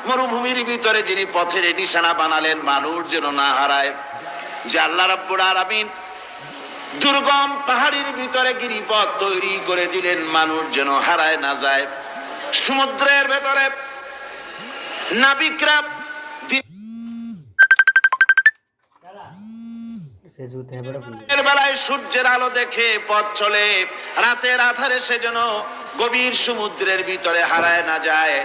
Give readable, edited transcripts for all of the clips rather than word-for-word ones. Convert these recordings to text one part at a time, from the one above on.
মরুভূমির ভিতরে যিনি পথের নিশানা বানালেন মানুষ যেন না হারায়, যে আল্লাহ রাব্বুল আলামিন দুর্গম পাহাড়ের ভিতরে গিরিপথ তৈরি করে দিলেন মানুষ যেন হারায় না যায়। সমুদ্রের ভেতরে নাবিকরা দিনের বেলায় সূর্যের আলো দেখে পথ চলে, রাতের আধারে সে যেন গভীর সমুদ্রের ভিতরে হারায় না যায়।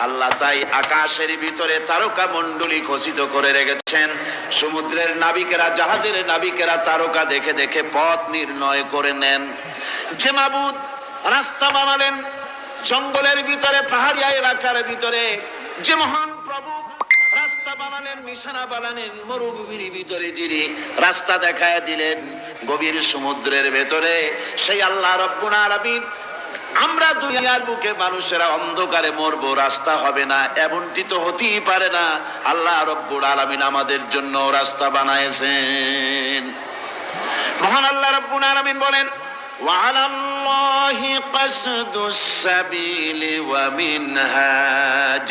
আল্লাহ তাই আকাশের ভিতরে তারকা মণ্ডলী খচিত করে রেখেছেন। সমুদ্রের নাবিকেরা, জাহাজের নাবিকেরা তারকা দেখে দেখে পথ নির্ণয় করে নেন। যে মাবুদ রাস্তা বানালেন জঙ্গলের ভিতরে, পাহাড়িয়া এলাকার ভিতরে, যে মহান প্রভু রাস্তা বানালেন, নিশানা বানালেন মরুভূমির ভিতরে, যিনি রাস্তা দেখায় দিলেন গভীর সমুদ্রের ভেতরে, সেই আল্লাহ রাব্বুল আলামিন আমরা দুনিয়ার বুকে মানুষেরা অন্ধকারে মরবো, রাস্তা হবে না, এমনটি তো হতেই পারে না। আল্লাহ রাব্বুল আলামিন আমাদের জন্য রাস্তা বানাইছেন। মহান আল্লাহ রাব্বুল আলামিন বলেন, ওয়ালাল্লাহি কাসদুস সাবিলি ওয়া মিনহা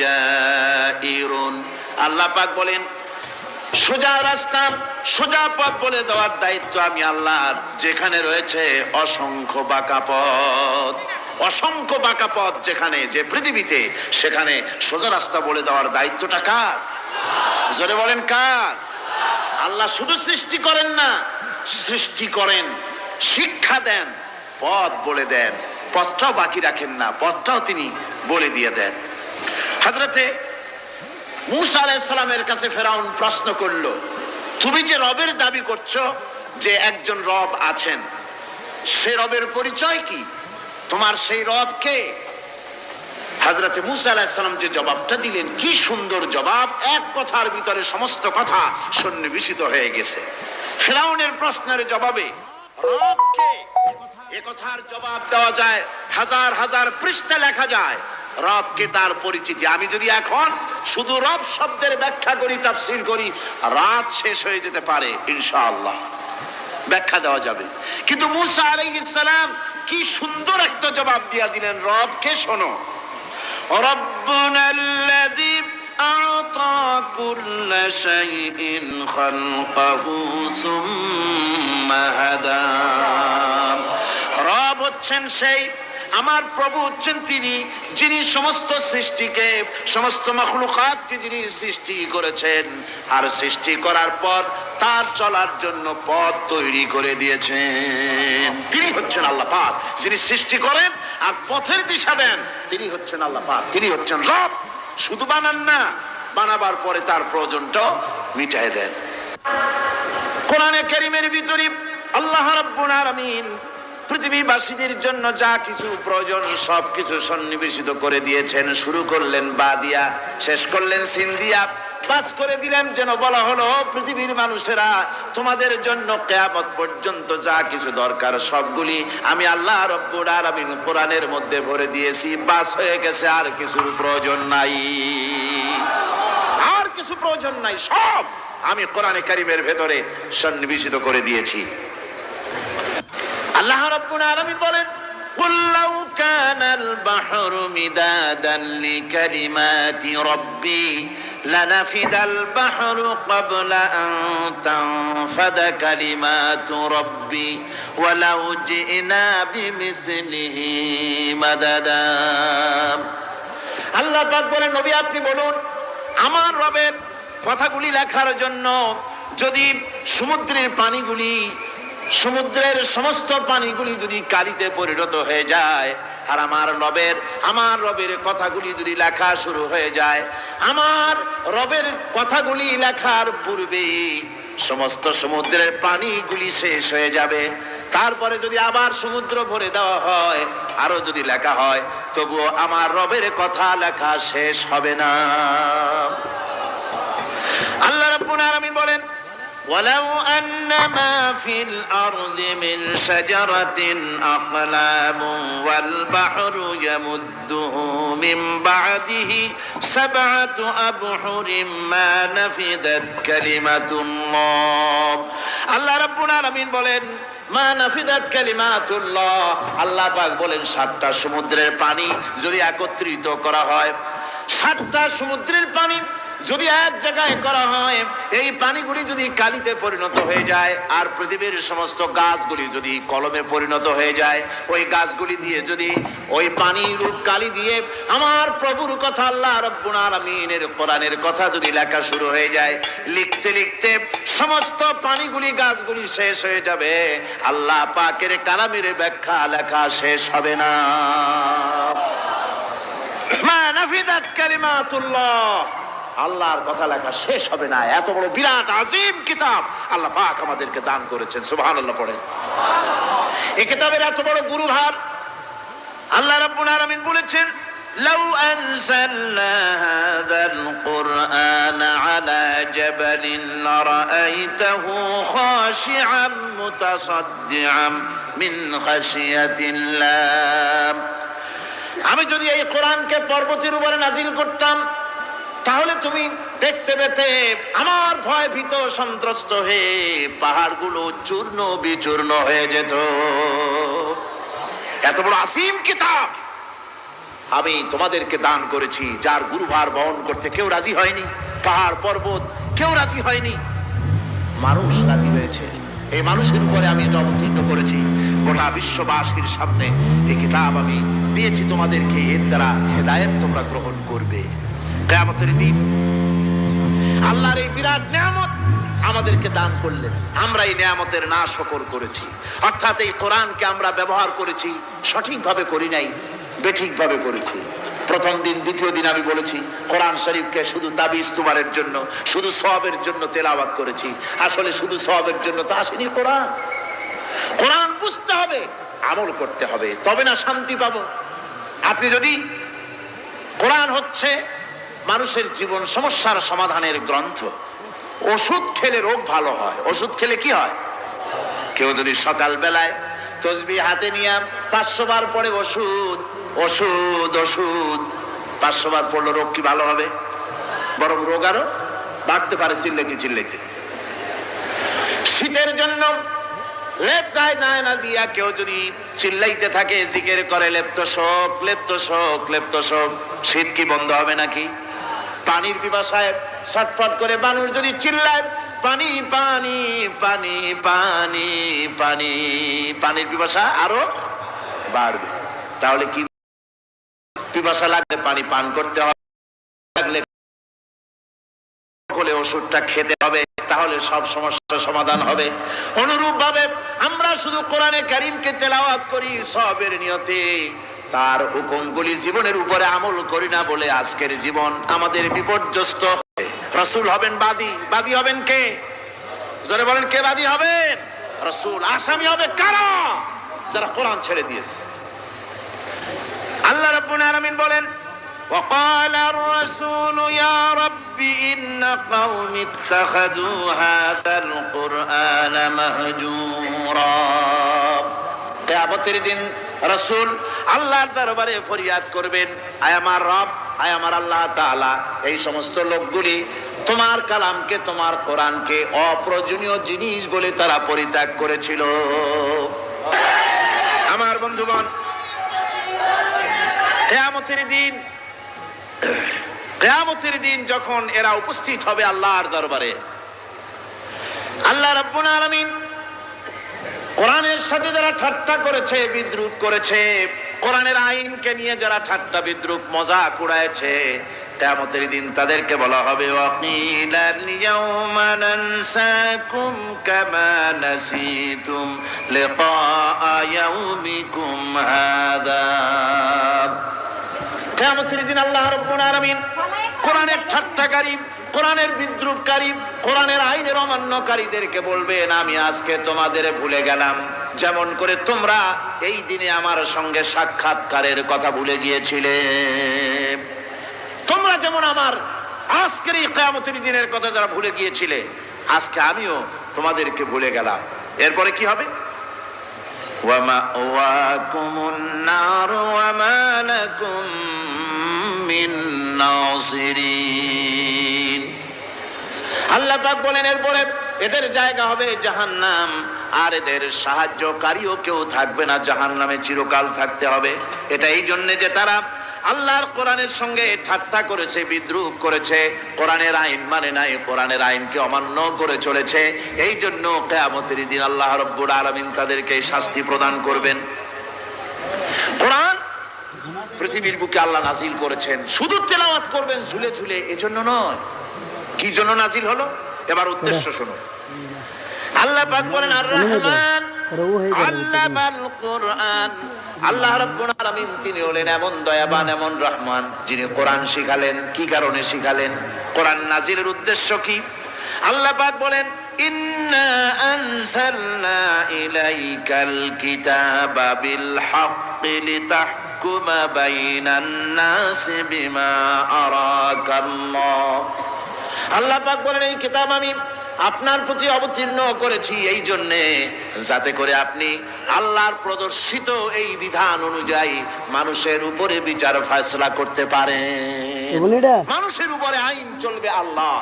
জাইরুন। আল্লাহ পাক বলেন, সোজা রাস্তা, সোজা পথ বলে দেওয়ার দায়িত্ব আমি আল্লাহর। যেখানে রয়েছে অসংখ্য বাঁকা পথ, অসংখ্য বাঁকা পথ যেখানে, যে পৃথিবীতে, সেখানে সোজা রাস্তা বলে দেওয়ার দায়িত্বটা কার? জোরে বলেন কার? আল্লাহ শুধু সৃষ্টি করেন না, সৃষ্টি করেন, শিক্ষা দেন, পথ বলে দেন, পথটাও বাকি রাখেন না, পথটাও তিনি বলে দিয়ে দেন। হযরতে মূসা আলাইহিস সালামের কাছে ফেরাউন প্রশ্ন করলো, তুমি যে রবের দাবি করছো, যে একজন রব আছেন, সে রবের পরিচয় কি? তোমার সেই রব কে? হযরতে মূসা আলাইহিস সালাম যে জবাবটা দিলেন, কি সুন্দর জবাব! এক কথার ভিতরে সমস্ত কথা সন্নিবেশিত হয়ে গেছে। ফেরাউনের প্রশ্নের জবাবে রব কে, এ কথার জবাব দেওয়া যায়, হাজার হাজার পৃষ্ঠা লেখা যায়। রবকে, তার পরিচিতি। আমি যদি এখন শুধু রব শব্দের ব্যাখ্যা করি, তাফসীর করি, রাত শেষ হয়ে যেতে পারে, ইনশাআল্লাহ ব্যাখ্যা দেওয়া যাবে। কিন্তু মূসা আলাইহিস সালাম কি সুন্দর একটা জবাব দিয়া দিলেন। রবকে শোনো, রব্বুনাল্লাযী আ'তা কুল্লা শাইইন খালকাহু সুম্মা হাদা। রব হচ্ছেন সেই, আমার প্রভু হচ্ছেন তিনি, যিনি সমস্ত সৃষ্টিকে, সমস্ত মাখলুকাতকে যিনি সৃষ্টি করেছেন, আর সৃষ্টি করার পর তার চলার জন্য পথ তৈরি করে দিয়েছেন। তিনি হচ্ছেন আল্লাহ পাক, যিনি সৃষ্টি করেন আর পথের দিশা দেন। তিনি হচ্ছেন আল্লাহ পাক, তিনি হচ্ছেন রব। শুধু বানান না, বানাবার পরে তার প্রয়োজনটাও মিটায় দেন। কোরআনে কারীমের ভিতরে আল্লাহ রাব্বুল আলামিন পৃথিবীবাসীদের জন্য যা কিছু প্রয়োজন সবকিছু সন্নিবেশিত করে দিয়েছেন। শুরু করলেন বা দিয়া, শেষ করলেন সিন দিয়া, পাস করে দিলেন, যেন বলা হলো পৃথিবীর মানুষেরা, তোমাদের জন্য কিয়ামত পর্যন্ত যা কিছু দরকার সবগুলি আমি আল্লাহ রাব্বুল আলামিন কোরআনের মধ্যে ভরে দিয়েছি। বাস হয়ে গেছে, আর কিছুর প্রয়োজন নাই, আর কিছু প্রয়োজন নাই, সব আমি কোরআনে কারীমের ভেতরে সন্নিবেশিত করে দিয়েছি। আল্লাহ রাব্বুল আলামিন বলেন, কুল লাউ কানাল বাহরু মিদাদান লিকালিমাতি রাব্বি লানাফিদাল বাহরু ক্বাবলা আন তানফাদা কালিমাতু রাব্বি ওয়ালাউ জিনা বিমিসলিহি মাদাদা। আল্লাহ পাক বলেন, নবী আপনি বলুন, আমার রবের কথাগুলি লেখার জন্য যদি সমুদ্রের পানিগুলি, সমুদ্রের সমস্ত পানিগুলি যদি কালিতে পরিণত হয়ে যায়, আর আমার রবের কথাগুলি যদি লেখা শুরু হয়ে যায়, আমার রবের কথাগুলি লেখার পূর্বে সমস্ত সমুদ্রের পানিগুলি শেষ হয়ে যাবে। তারপরে যদি আবার সমুদ্র ভরে দেওয়া হয়, আরো যদি লেখা হয়, তবুও আমার রবের কথা লেখা শেষ হবে না। আল্লাহ রাব্বুল আলামিন বলেন, ولو أن ما في الأرض من شجرة أقلام والبحر يمده من بعده 7 أبحر ما نفدت كلمة الله। আল্লাহ রাব্বুল আলামিন বলেন, মা নাফিদাত কালিমাতুল্লাহ। আল্লাহ পাক বলেন, 7টা সমুদ্রের পানি যদি একত্রিত করা হয়, 7টা সমুদ্রের পানি যদি এক জায়গায় করা হয়, এই পানিগুলি যদি কালিতে পরিণত হয়ে যায়, আর পৃথিবীর সমস্ত গাছগুলি যদি কলমে পরিণত হয়ে যায়, ওই গাছগুলি দিয়ে যদি ওই পানির কালি দিয়ে আমার প্রভুর কথা, আল্লাহ রাব্বুল আলামিনের কোরআনের কথা যদি লেখা শুরু হয়ে যায়, লিখতে লিখতে সমস্ত পানিগুলি গাছগুলি শেষ হয়ে যাবে, আল্লাহ পাকের কালামের ব্যাখ্যা লেখা শেষ হবে না। মা নাফিদাত কালিমাতুল্লাহ, আল্লাহর কথা লেখা শেষ হবে না। এত বড় বিরাট আজিম কিতাব আল্লাহ পাক আমাদেরকে দান করেছেন, সুবহানাল্লাহ পড়েন। এই কিতাবের এত বড় গুরুভার আল্লাহ রাব্বুল আলামিন বলেছেন, লাউ আনজালনা হাযাল কুরআন আলা জাবালিন লারাআইতাহু খাশিআম মুতাসাদ্দিআম মিন খাশিয়াতিল্লাহ। আমি যদি এই কোরআনকে পর্বতের উপরে নাজিল করতাম, তাহলে তুমি দেখতে পেতে আমার ভয় ভীত সন্ত্রস্ত হয়ে পাহাড়গুলো চূর্ণ বিচূর্ণ হয়ে যেত। এত বড় আসিম কিতাব আমি তোমাদেরকে দান করেছি, যার গুরুভার বহন করতে কেউ রাজি হয়নি, পাহাড় পর্বত কেউ রাজি হয়নি, মানুষ রাজি হয়েছে। এই মানুষের উপরে আমি এটা অবতীর্ণ করেছি, গোটা বিশ্ববাসীর সামনে এই কিতাব আমি দিয়েছি তোমাদেরকে, এর দ্বারা হেদায়েত তোমরা গ্রহণ করবে। কিয়ামতের দিন আল্লাহর এই বিরাট নিয়ামত আমাদেরকে দান করলেন, আমরা এই নিয়ামতের নাশকর করেছি, অর্থাৎ এই কোরআনকে আমরা ব্যবহার করেছি সঠিকভাবে করি নাই, বেঠিকভাবে করেছি। প্রথম দিন দ্বিতীয় দিন আমি বলেছি কোরআন শরীফকে শুধু তাবিজ তুমারের জন্য, শুধু সওয়াবের জন্য তেলাওয়াত করেছি। আসলে শুধু সওয়াবের জন্য তো আসেনি কোরআন। কোরআন বুঝতে হবে, আমল করতে হবে, তবে না শান্তি পাবো। আপনি যদি কোরআন হচ্ছে মানুষের জীবন সমস্যার সমাধানের গ্রন্থ, ওষুধ খেলে রোগ ভালো হয়। ওষুধ খেলে কি হয়? কেউ যদি সকাল বেলায় তসবিহ হাতে নিয়ে 500 বার পড়ে ওষুধ ওষুধ ওষুধ, 500 বার পড়লো, রোগ কি ভালো হবে? বরং রোগ আরো বাড়তে পারে চিল্লাইতে চিল্লাইতে। শীতের জন্য লেপ গায়ে যায় না দিয়া কেউ যদি চিল্লাইতে থাকে, জিকির করে লেপ্ত শোক লেপ্ত শোক লেপ্ত শোক, শীত কি বন্ধ হবে নাকি? পানির পিপাসায় ছটফট করে মানুষ যদি চিল্লায় পানি পানি পানি পানি পানি, পানির পিপাসা আরো বাড়বে। তাহলে কি পিপাসা লাগলে পানি পান করতে হবে, লাগলে ওষুধটা খেতে হবে, তাহলে সব সমস্যার সমাধান হবে। অনুরূপ ভাবে আমরা শুধু কোরআনে কারীমকে তেলাওয়াত করি সওয়াবের নিয়তে, তার হুকুমগুলি জীবনের উপরে আমল করি না বলে আজকের জীবন আমাদের বিপর্যস্ত। রাসূল হবেন বাদী, বাদী হবেন কে? যারা বলেন কে বাদী হবেন? রাসূল। আসামি হবে কারা? যারা কোরআন ছেড়ে দিয়েছে। আল্লাহ রাব্বুল আলামিন বলেন, وقال الرسول يا رب إن قومي اتخذوا هذا القرآن مهجورا। কিয়ামতের দিন রাসূল আল্লাহর দরবারে ফরিয়াদ করবেন, আয় আমার রব, আয় আমার আল্লাহ তাআলা, এই সমস্ত লোকগুলি তোমার কালামকে, তোমার কোরআনকে অপ্রয়োজনীয় জিনিস বলে তারা পরিত্যাগ করেছিল। আমার বন্ধুগণ, কিয়ামতের দিন যখন এরা উপস্থিত হবে আল্লাহর দরবারে, আল্লাহ রাব্বুল আলামিন কোরআনের সাথে যারা ঠাট্টা করেছে, বিদ্রুপ করেছে, কোরআনের আইনকে নিয়ে যারা ঠাট্টা বিদ্রুপ মজাক উড়াইছে, কিয়ামতের দিন তাদেরকে বলা হবে, ওয়াকিলাল ইয়াউমা নানসাকুম কামা নাসিতুম লিকা ইয়াউমিকুম হাযা। কিয়ামতের দিন আল্লাহ রাব্বুল আলামিন কোরআনের ঠাট্টাকারী, কোরআনের বিদ্রুপকারী, কোরআনের আইনের অমান্যকারীদেরকে বলবেন, আমি আজকে তোমাদের ভুলে গেলাম, যেমন করে তোমরা এই দিনে আমার সঙ্গে সাক্ষাৎকারের কথা ভুলে গিয়েছিলে। তোমরা যেমন আমার আজকের এই কিয়ামতের দিনের কথা যারা ভুলে গিয়েছিলে, আজকে আমিও তোমাদেরকে ভুলে গেলাম। এরপরে কি হবে? ওয়ামাওয়াকুমুন নার ওয়ামা লাকুম মিন নাসিরিন। আল্লাহ পাক বলেন, এরপরে এদের জায়গা হবে জাহান্নাম, আর এদের সাহায্যকারীও কেউ থাকবে না, জাহান্নামে চিরকাল থাকতে হবে। এটা এই জন্য যে তারা আল্লাহর কোরআনের সঙ্গে ঠাট্টা করেছে, বিদ্রুপ করেছে, কোরআনের আইন মানে নাই, কোরআনের আইনকে অমান্য করে চলেছে, এই জন্য কিয়ামতের দিন আল্লাহ রাব্বুল আলামিন তাদেরকে শাস্তি প্রদান করবেন। কোরআন পৃথিবীর বুকে আল্লাহ নাজিল করেছেন, শুধু তেলাওয়াত করবেন ঝুলে ঝুলে, এজন্য নয়। কি জন্য নাজিল হলো? এবার উদ্দেশ্য শুনুন। আল্লাহ পাক বলেন আর রহমান আল্লামাল কোরআন। আল্লাহ রাব্বুল আলামিন তিনি হলেন এমন দয়াবান, এমন রহমান, যিনি কোরআন শিখালেন। কি কারণে শিখালেন? কোরআন নাজিলের উদ্দেশ্য কি? আল্লাহ পাক বলেন ইন্না আনজালনা ইলাইকাল কিতাবা বিল হাক্কি লিতাহকুমা বাইনান নাসি বিমা আরাকাল্লাহ। আল্লাহ পাক বলেন এই কিতাব আমি আপনার প্রতি অবতীর্ণ করেছি এই জন্যে যাতে করে আপনি আল্লাহর প্রদর্শিত এই বিধান অনুযায়ী মানুষের উপরে বিচার ফয়সালা করতে পারেন। মানুষের উপরে আইন চলবে আল্লাহ।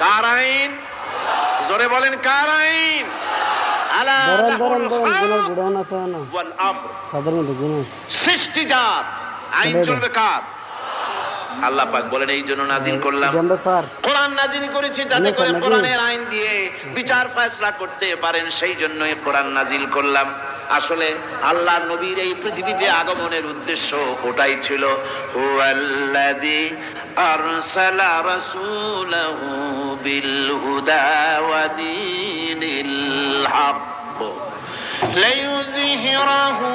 কার আইন? জোরে বলেন, কার আইন? সৃষ্টিজাত আইন চলবে কার? আল্লাহ পাক বলেন এই জন্য নাজিল করলাম, কোরআন নাজিল করেছি যাতে করে কোরআনের আইন দিয়ে বিচার ফয়সালা করতে পারেন, সেই জন্যই কোরআন নাজিল করলাম। আসলে আল্লাহর নবীর এই পৃথিবীতে আগমনের উদ্দেশ্য ওটাই ছিল। হুয়াল্লাযী আরসালা রাসূলাহু বিল হুদা ওয়া দীনিল হক লিইয়ুযহিরাহু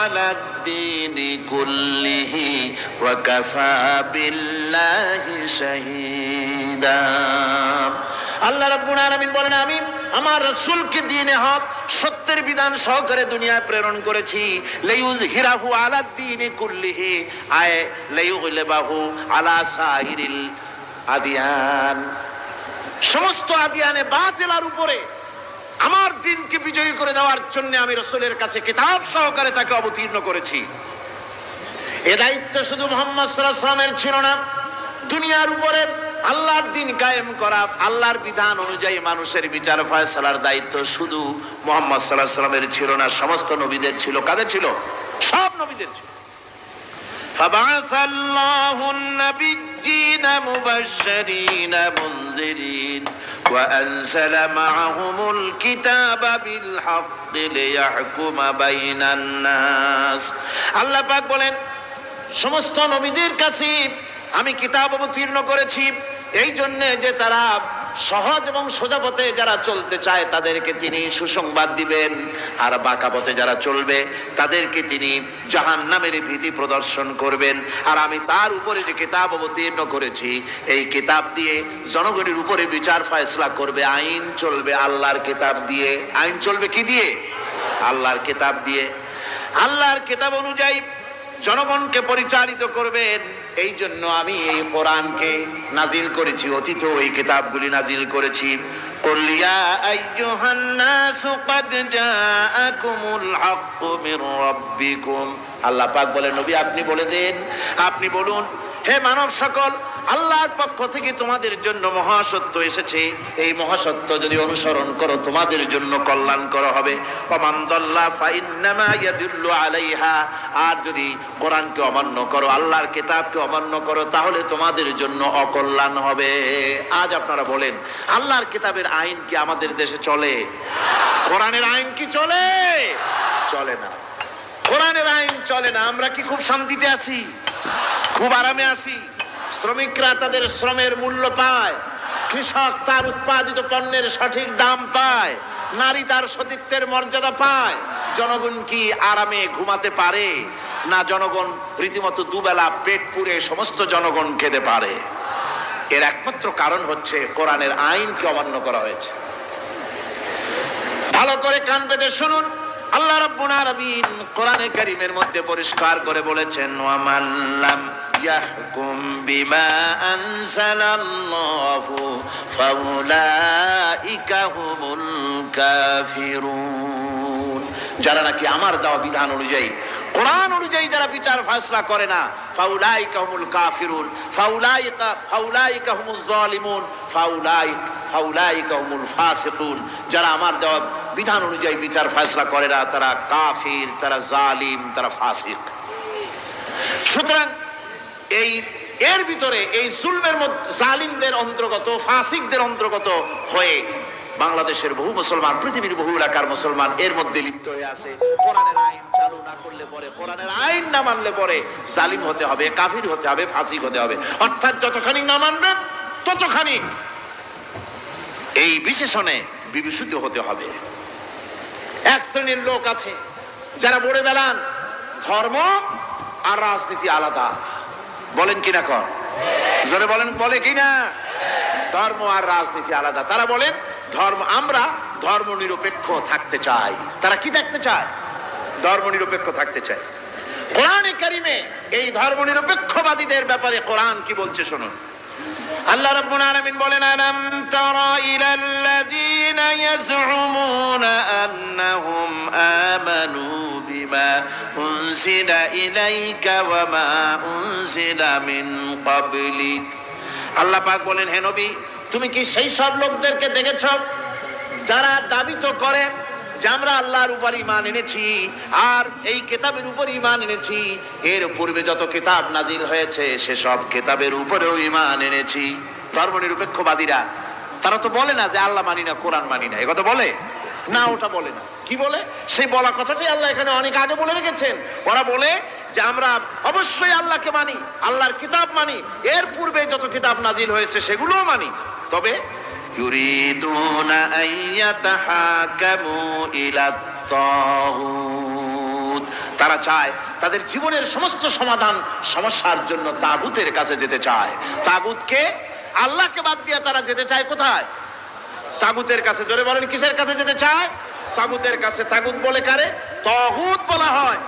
আলাদ-দীনি কুল্লিহি ওয়া কাফা বিল্লাহি শাহীদা। আল্লাহ রাব্বুল আলামিন বলেন আমি আমার রাসূলকে দ্বীনে হক সত্যের বিধান সহকারে দুনিয়ায় প্রেরণ করেছি। লিইয়ুযহিরাহু আলাদ-দীনি কুল্লিহি আয় লিইয়ুগলিবাহু আলা সাইরিল আদিয়ান। সমস্ত আদিয়ানে বাতিলের উপরে আমার দিনকে বিজয়ী করে দেওয়ার জন্য আমি রাসূলের কাছে কিতাব সহকারে তাকে অবতীর্ণ করেছি। এ দায়িত্ব শুধু মুহাম্মদ সাল্লাল্লাহু আলাইহি ওয়াসাল্লামের ছিল না, দুনিয়ার উপরে আল্লাহর দ্বীন কায়েম করা, আল্লাহর বিধান অনুযায়ী মানুষের বিচার ফয়সালার দায়িত্ব শুধু মুহাম্মদ সাল্লাল্লাহু আলাইহি ওয়াসাল্লামের ছিল না, সমস্ত নবীদের ছিল। কাদের ছিল? সব নবীদের ছিল। ফাবাসাল্লাহু আন-নাবিয়্যিনা মুবাশশিরিনা মুনযিরিন ওয়া আনজালা মা'আহুমুল কিতাবা বিল হাক্কি লিয়াহকুমা বাইনান নাস। আল্লাহ পাক বলেন সমস্ত নবীদের কাছে আমি কিতাব অবতীর্ণ করেছি এই জন্য যে তারা সহজ এবং সোজা পথে যারা চলতে চায় তাদেরকে তিনি সুসংবাদ দিবেন, আর বাঁকা পথে যারা চলবে তাদেরকে তিনি জাহান্নামের ভীতি প্রদর্শন করবেন। আর আমি তার উপরে যে কিতাব অবতীর্ণ করেছি এই কিতাব দিয়ে জনগণের উপরে বিচার ফয়সালা করবে, আইন চলবে আল্লাহর কিতাব দিয়ে। আইন চলবে কি দিয়ে? আল্লাহর কিতাব দিয়ে। আল্লাহর কিতাব অনুযায়ী জনগণকে পরিচালিত করবেন, এই জন্য আমি এই কোরআনকে নাজিল করেছি, অতীত এই কিতাবগুলি নাজিল করেছি। কুল ইয়া আইয়ুহান নাসু ক্বাদ জাআকুমুল হাক্কু মির রাব্বিকুম। আল্লাহ পাক বলেন নবী আপনি বলে দেন, আপনি বলুন হে মানব সকল, আল্লাহর পক্ষ থেকে তোমাদের জন্য মহাসত্য এসেছে, এই মহাসত্য যদি অনুসরণ করো তোমাদের জন্য কল্যাণকর হবে। ওমান দাল্লা ফাইন্নামা ইয়াদুল্লু আলাইহা। আর যদি কোরআনকে অমান্য করো, আল্লাহর কিতাবকে অমান্য করো, তাহলে তোমাদের জন্য অকল্যাণ হবে। আজ আপনারা বলেন আল্লাহর কিতাবের আইন কি আমাদের দেশে চলে? কোরআনের আইন কি চলে? চলে না। কোরআনের আইন চলে না। আমরা কি খুব শান্তিতে আছি? খুব আরামে আছি? শ্রমিকরা তাদের শ্রমের মূল্য পায়, কৃষক তার উৎপাদিত পণ্যের সঠিক দাম পায়, নারী তার সতীত্বের মর্যাদা পায়, জনগণ কি আরামে ঘুমাতে পারে? না, জনগণ রীতিমতো দুবেলা পেট পুরে সমস্ত জনগণ খেতে পারে। এর একমাত্র কারণ হচ্ছে কোরআনের আইনকে অমান্য করা হয়েছে। ভালো করে কান পেতে শুনুন, আল্লাহ রাব্বুল আলামিন কোরআনে কারীমের মধ্যে পরিষ্কার করে বলেছেন ওয়া মান লাম ইয়াহকুম বিমা আনজালাল্লাহু ফাউলাইকা হুমুল কাফিরুন। যারা নাকি আমার দেওয়া বিধান অনুযায়ী, কোরআন অনুযায়ী যারা বিচার ফয়সালা করে না, ফাউলাইকা হুমুল কাফিরুন, ফাউলাইকা হুমুজ জালিমুন, ফাউলাইকা হুমুল ফাসিকুন। যারা আমার দেওয়া বিধান অনুযায়ী বিচার ফয়সালা করে না তারা কাফির, তারা জালিম, তারা ফাসিক। সুতরাং এর ভিতরে এই জুলমের মধ্যে জালিমদের অন্তর্গত, ফাসিকদের অন্তর্গত হয়ে বাংলাদেশের বহু মুসলমান, পৃথিবীর বহু এলাকার মুসলমান এর মধ্যে লিপ্ত হয়ে আছে। কোরআনের আইন চালু না করলে পরে, কোরআনের আইন না মানলে পরে জালিম হতে হবে, কাফির হতে হবে, ফাসিক হতে হবে। অর্থাৎ যতখানি না মানবেন ততখানি এই বিশেষণে বিভূষিত হতে হবে। এক শ্রেণীর লোক আছে যারা বলে বেড়ান ধর্ম আর রাজনীতি আলাদা। বলেন কিনা কন, জোরে বলেন, বলে কিনা? ধর্ম আর রাজনীতি আলাদা। তারা বলেন আমরা ধর্ম নিরপেক্ষ থাকতে চাই। তারা কি থাকতে চায়? ধর্ম নিরপেক্ষ থাকতে চায়। কোরআনে কারিমে এই ধর্ম নিরপেক্ষবাদীদের ব্যাপারে কোরআন কি বলছে শুনুন। আল্লাহ রাব্বুল আলামিন বলেন, আলাম তারা ইলাল্লাযীনা ইয়াজউমুনা আন্নাহুম আমানু বিমা উনজিলা ইলাইকা ওয়া মা উনজিলা মিন ক্বাবলিক। আল্লাহ পাক বলেন, হে নবী, তুমি কি সেই সব লোকদেরকে দেখেছো যারা দাবি তো করে যে আমরা আল্লাহর উপর ঈমান এনেছি আর এই কিতাবের উপর ঈমান এনেছি, এর পূর্বে যত কিতাব নাজিল হয়েছে সেসব কিতাবের উপরেও ঈমান এনেছি। ধর্মনিরপেক্ষবাদীরা তারা তো বলে না যে আল্লাহ মানি না, কোরআন মানি না, একথা বলে না, ওটা বলে না। কি বলে? সেই বলা কথাটাই আল্লাহ এখানে অনেক আগে বলে রেখেছেন। ওরা বলে যে আমরা অবশ্যই আল্লাহকে মানি, আল্লাহর কিতাব মানি, এর পূর্বে যত কিতাব নাজিল হয়েছে সেগুলোও মানি, তবে ইউরিদুনা আইয়াতাহাকামু ইলাত তাগুত, তারা চায় তাদের জীবনের সমস্ত সমাধান সমস্যার জন্য তাগুতের কাছে যেতে চায়। তাগুতকে, আল্লাহকে বাদ দিয়ে তারা যেতে চায় কোথায়? তাগুতের কাছে। জোরে বলেন, কিসের কাছে যেতে চায়? তাগুতের কাছে। তাগুত বলে কারে? তাগুত বলা হয়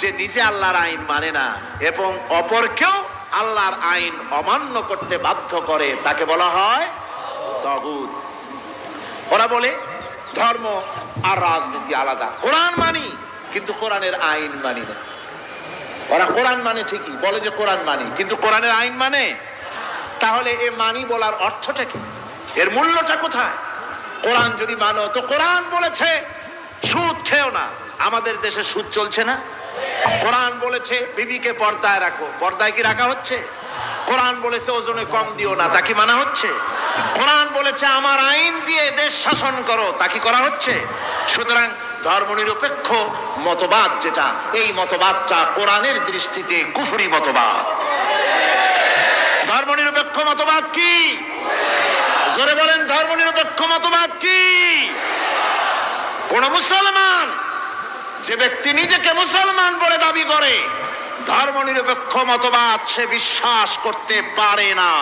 যে নিজে আল্লাহর আইন মানে না এবং অপরকেও আল্লাহর আইন অমান্য করতে বাধ্য করে, তাকে বলা হয় তাগুত। ওরা বলে ধর্ম আর রাজনীতি আলাদা। কোরআন মানি কিন্তু কোরআনের আইন মানি না। ওরা কোরআন মানে ঠিকই, বলে যে কোরআন মানি, কিন্তু কোরআনের আইন মানে। তাহলে এ মানি বলার অর্থটা কি? এর মূল্যটা কোথায়? কোরআন যদি মানো তো কোরআন বলেছে সুদ খেও না, আমাদের দেশে সুদ চলছে না। কোরআন বলেছে বিবিকে পর্দায় রাখো, পর্দায় কি রাখা হচ্ছে? কোরআন বলেছে ওজনে কম দিও না, তা কি মানা হচ্ছে? কোরআন বলেছে আমার আইন দিয়ে দেশ শাসন করো, তা কি করা হচ্ছে? সুতরাং ধর্মনিরপেক্ষ মতবাদ যেটা, এই মতবাদটা কোরআনের দৃষ্টিতে কুফরি মতবাদ। ধর্মনিরপেক্ষ মতবাদ কি? জোরে বলেন, ধর্মনিরপেক্ষ মতবাদ কি? কোন মুসলমান, যে ব্যক্তি নিজেকে মুসলমান বলে দাবি করে, ধর্মনিরপেক্ষ মতবাদ সে বিশ্বাস করতে পারে না,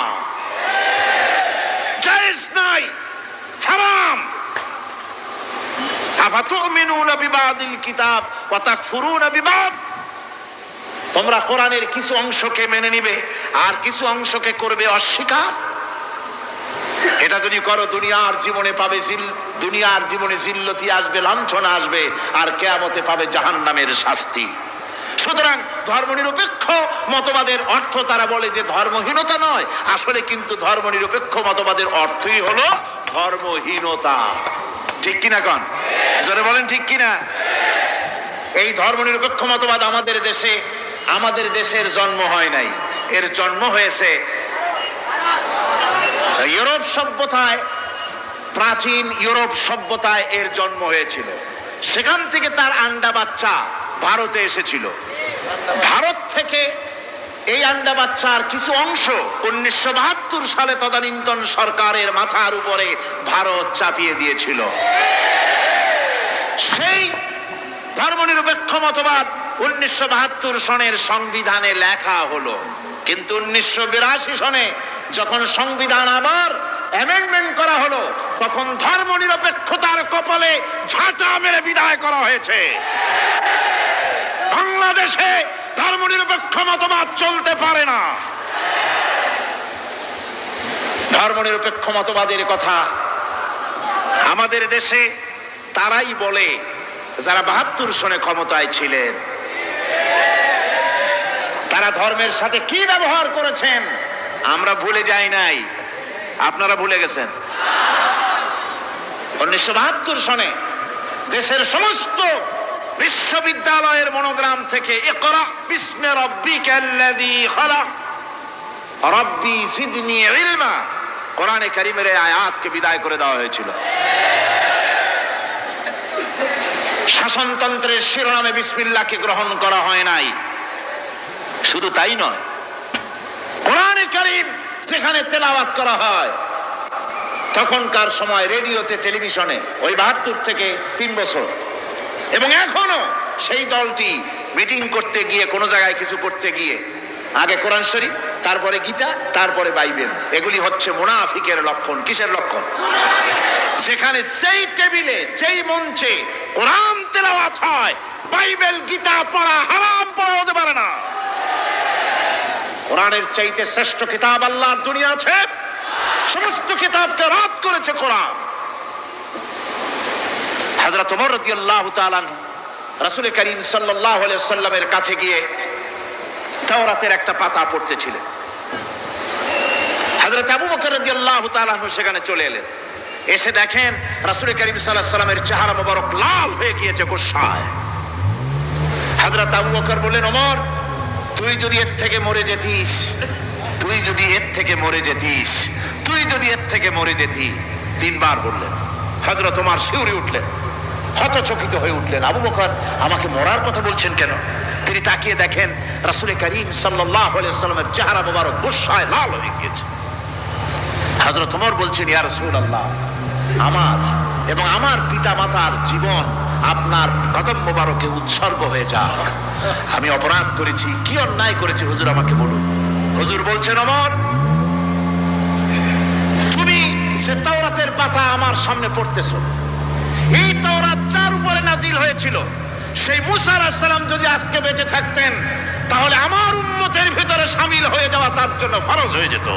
জায়েজ নাই, হারাম। আফাতুমিনুনা বিবাদিল কিতাব ওয়া তাকফুরুনা বিবাদ, তোমরা কোরআনের কিছু অংশকে মেনে নিবে আর কিছু অংশকে করবে অস্বীকার। এটা যদি করো দুনিয়ার জীবনে পাবে দুনিয়ার জীবনে জিল্লতি আসবে, লাঞ্ছনা আসবে, আর কিয়ামতে পাবে জাহান্নামের শাস্তি। সুতরাং ধর্মনিরপেক্ষ মতবাদের অর্থ তারা বলে যে ধর্মহীনতা নয়, আসলে কিন্তু ধর্মনিরপেক্ষ মতবাদের অর্থই হলো ধর্মহীনতা। ঠিক কিনা কন, জোরে বলেন ঠিক কিনা? এই ধর্মনিরপেক্ষ মতবাদ আমাদের দেশের জন্ম হয় নাই, এর জন্ম হয়েছে ইউরোপ সভ্যতায়। প্রাচীন ইউরোপ সভ্যতায় এর জন্ম হয়েছিল, সেখান থেকে তার আন্ডা বাচ্চা ভারতে এসেছিল। ভারত থেকে এই আন্ডা বাচ্চার কিছু অংশ 1972 সালে তদানীন্তন সরকারের মাথার উপরে ভারত চাপিয়ে দিয়েছিল। সেই ধর্মনিরপেক্ষ মতবাদ 1972 সনের সংবিধানে লেখা হলো, কিন্তু 1982 সনে যখন সংবিধান আবার অ্যামেন্ডমেন্ট করা হলো, তখন ধর্মনিরপেক্ষতার কপালে ঝাঁটা মেরে বিদায় করা হয়েছে। বাংলাদেশে ধর্মনিরপেক্ষ মতবাদ চলতে পারে না। ধর্মনিরপেক্ষ মতবাদের কথা আমাদের দেশে তারাই বলে যারা 72 সনে ক্ষমতায় ছিলেন। তারা ধর্মের সাথে কি ব্যবহার করেছেন আমরা ভুলে যাই নাই, আপনারা ভুলে গেছেন। 1972 সনে দেশের সমস্ত বিশ্ববিদ্যালয়ের মনোগ্রাম থেকে ইকরা বিসমি রাব্বিকাল্লাযী খালাক রব্বি জিদনি ইলমা, কোরআনে কারীমের এই আয়াতকে বিদায় করে দেওয়া হয়েছিল। শাসনতন্ত্রের শিরোনামে বিসমিল্লাহকে গ্রহণ করা হয় নাই। শুধু তাই নয়, কোরআনে কারীম যেখানে তেলাওয়াত করা হয়, তখনকার সময় রেডিওতে, টেলিভিশনে, ওই 72 থেকে 3 বছর, এবং এখনো সেই দলটি মিটিং করতে গিয়ে, কোনো জায়গায় কিছু করতে গিয়ে আগে কোরআন শরীফ, তারপরে গীতা, তারপরে বাইবেল, এগুলি হচ্ছে মুনাফিকের লক্ষণ। কিসের লক্ষণ? সেখানে যেই টেবিলে, যেই মঞ্চে কোরআন তেলাওয়াত হয়, বাইবেল গীতা পড়া হারাম, পড়া হতে পারে না। কোরআনের চাইতে শ্রেষ্ঠ কিতাব আল্লাহর দুনিয়া আছে? সমস্ত কিতাবকে রদ করেছে কোরআন। হযরত ওমর রাদিয়াল্লাহু তাআলা আনহু রাসূল করিম সাল্লাল্লাহু আলাইহি ওয়াসাল্লামের কাছে গিয়ে তাওরাতের একটা পাতা পড়তেছিলেন। হযরত আবু বকর রাদিয়াল্লাহু তাআলা আনহু সেখানে চলে এলেন। এসে দেখেন রাসূল করিম সাল্লাল্লাহু আলাইহি ওয়াসাল্লামের চেহারা মোবারক লাল হয়ে গিয়েছে গোসায়। হযরত আবু বকর বললেন, ওমর, তুই যদি এর থেকে মরে যেতিস, তুই যদি এর থেকে মরে যেতিস, তুই যদি এর থেকে মরে যেতি। 3 বার বললেন। হযরত ওমর শিউরে উঠলেন, হতচকিত হয়ে উঠলেন। আবু বকর আমাকে মরার কথা বলছেন কেন? তিনি তাকিয়ে দেখেন রাসূল করিম সাল্লাল্লাহু আলাইহি ওয়াসাল্লামের চেহারা মোবারক গোসায় লাল হয়ে গিয়েছে। হযরত ওমর বলছেন, ইয়া রাসূলুল্লাহ, আমার এবং আমার পিতা মাতার জীবন আপনার কদম মোবারকে উৎসর্গ হয়ে যাক। আমি অপরাধ করেছি, কি অন্যায় করেছি হুজুর, আমাকে বলুন। হুজুর বলছেন, ওমর, তুমি যে তাওরাতের পাতা আমার সামনে পড়তেছো, এই তাওরাত যার উপরে নাজিল হয়েছিল, সেই মুসা আলাইহিস সালাম যদি আজকে বেঁচে থাকতেন, তাহলে আমার উম্মতের ভিতরে শামিল হয়ে যাওয়া তার জন্য ফরজ হয়ে যেত।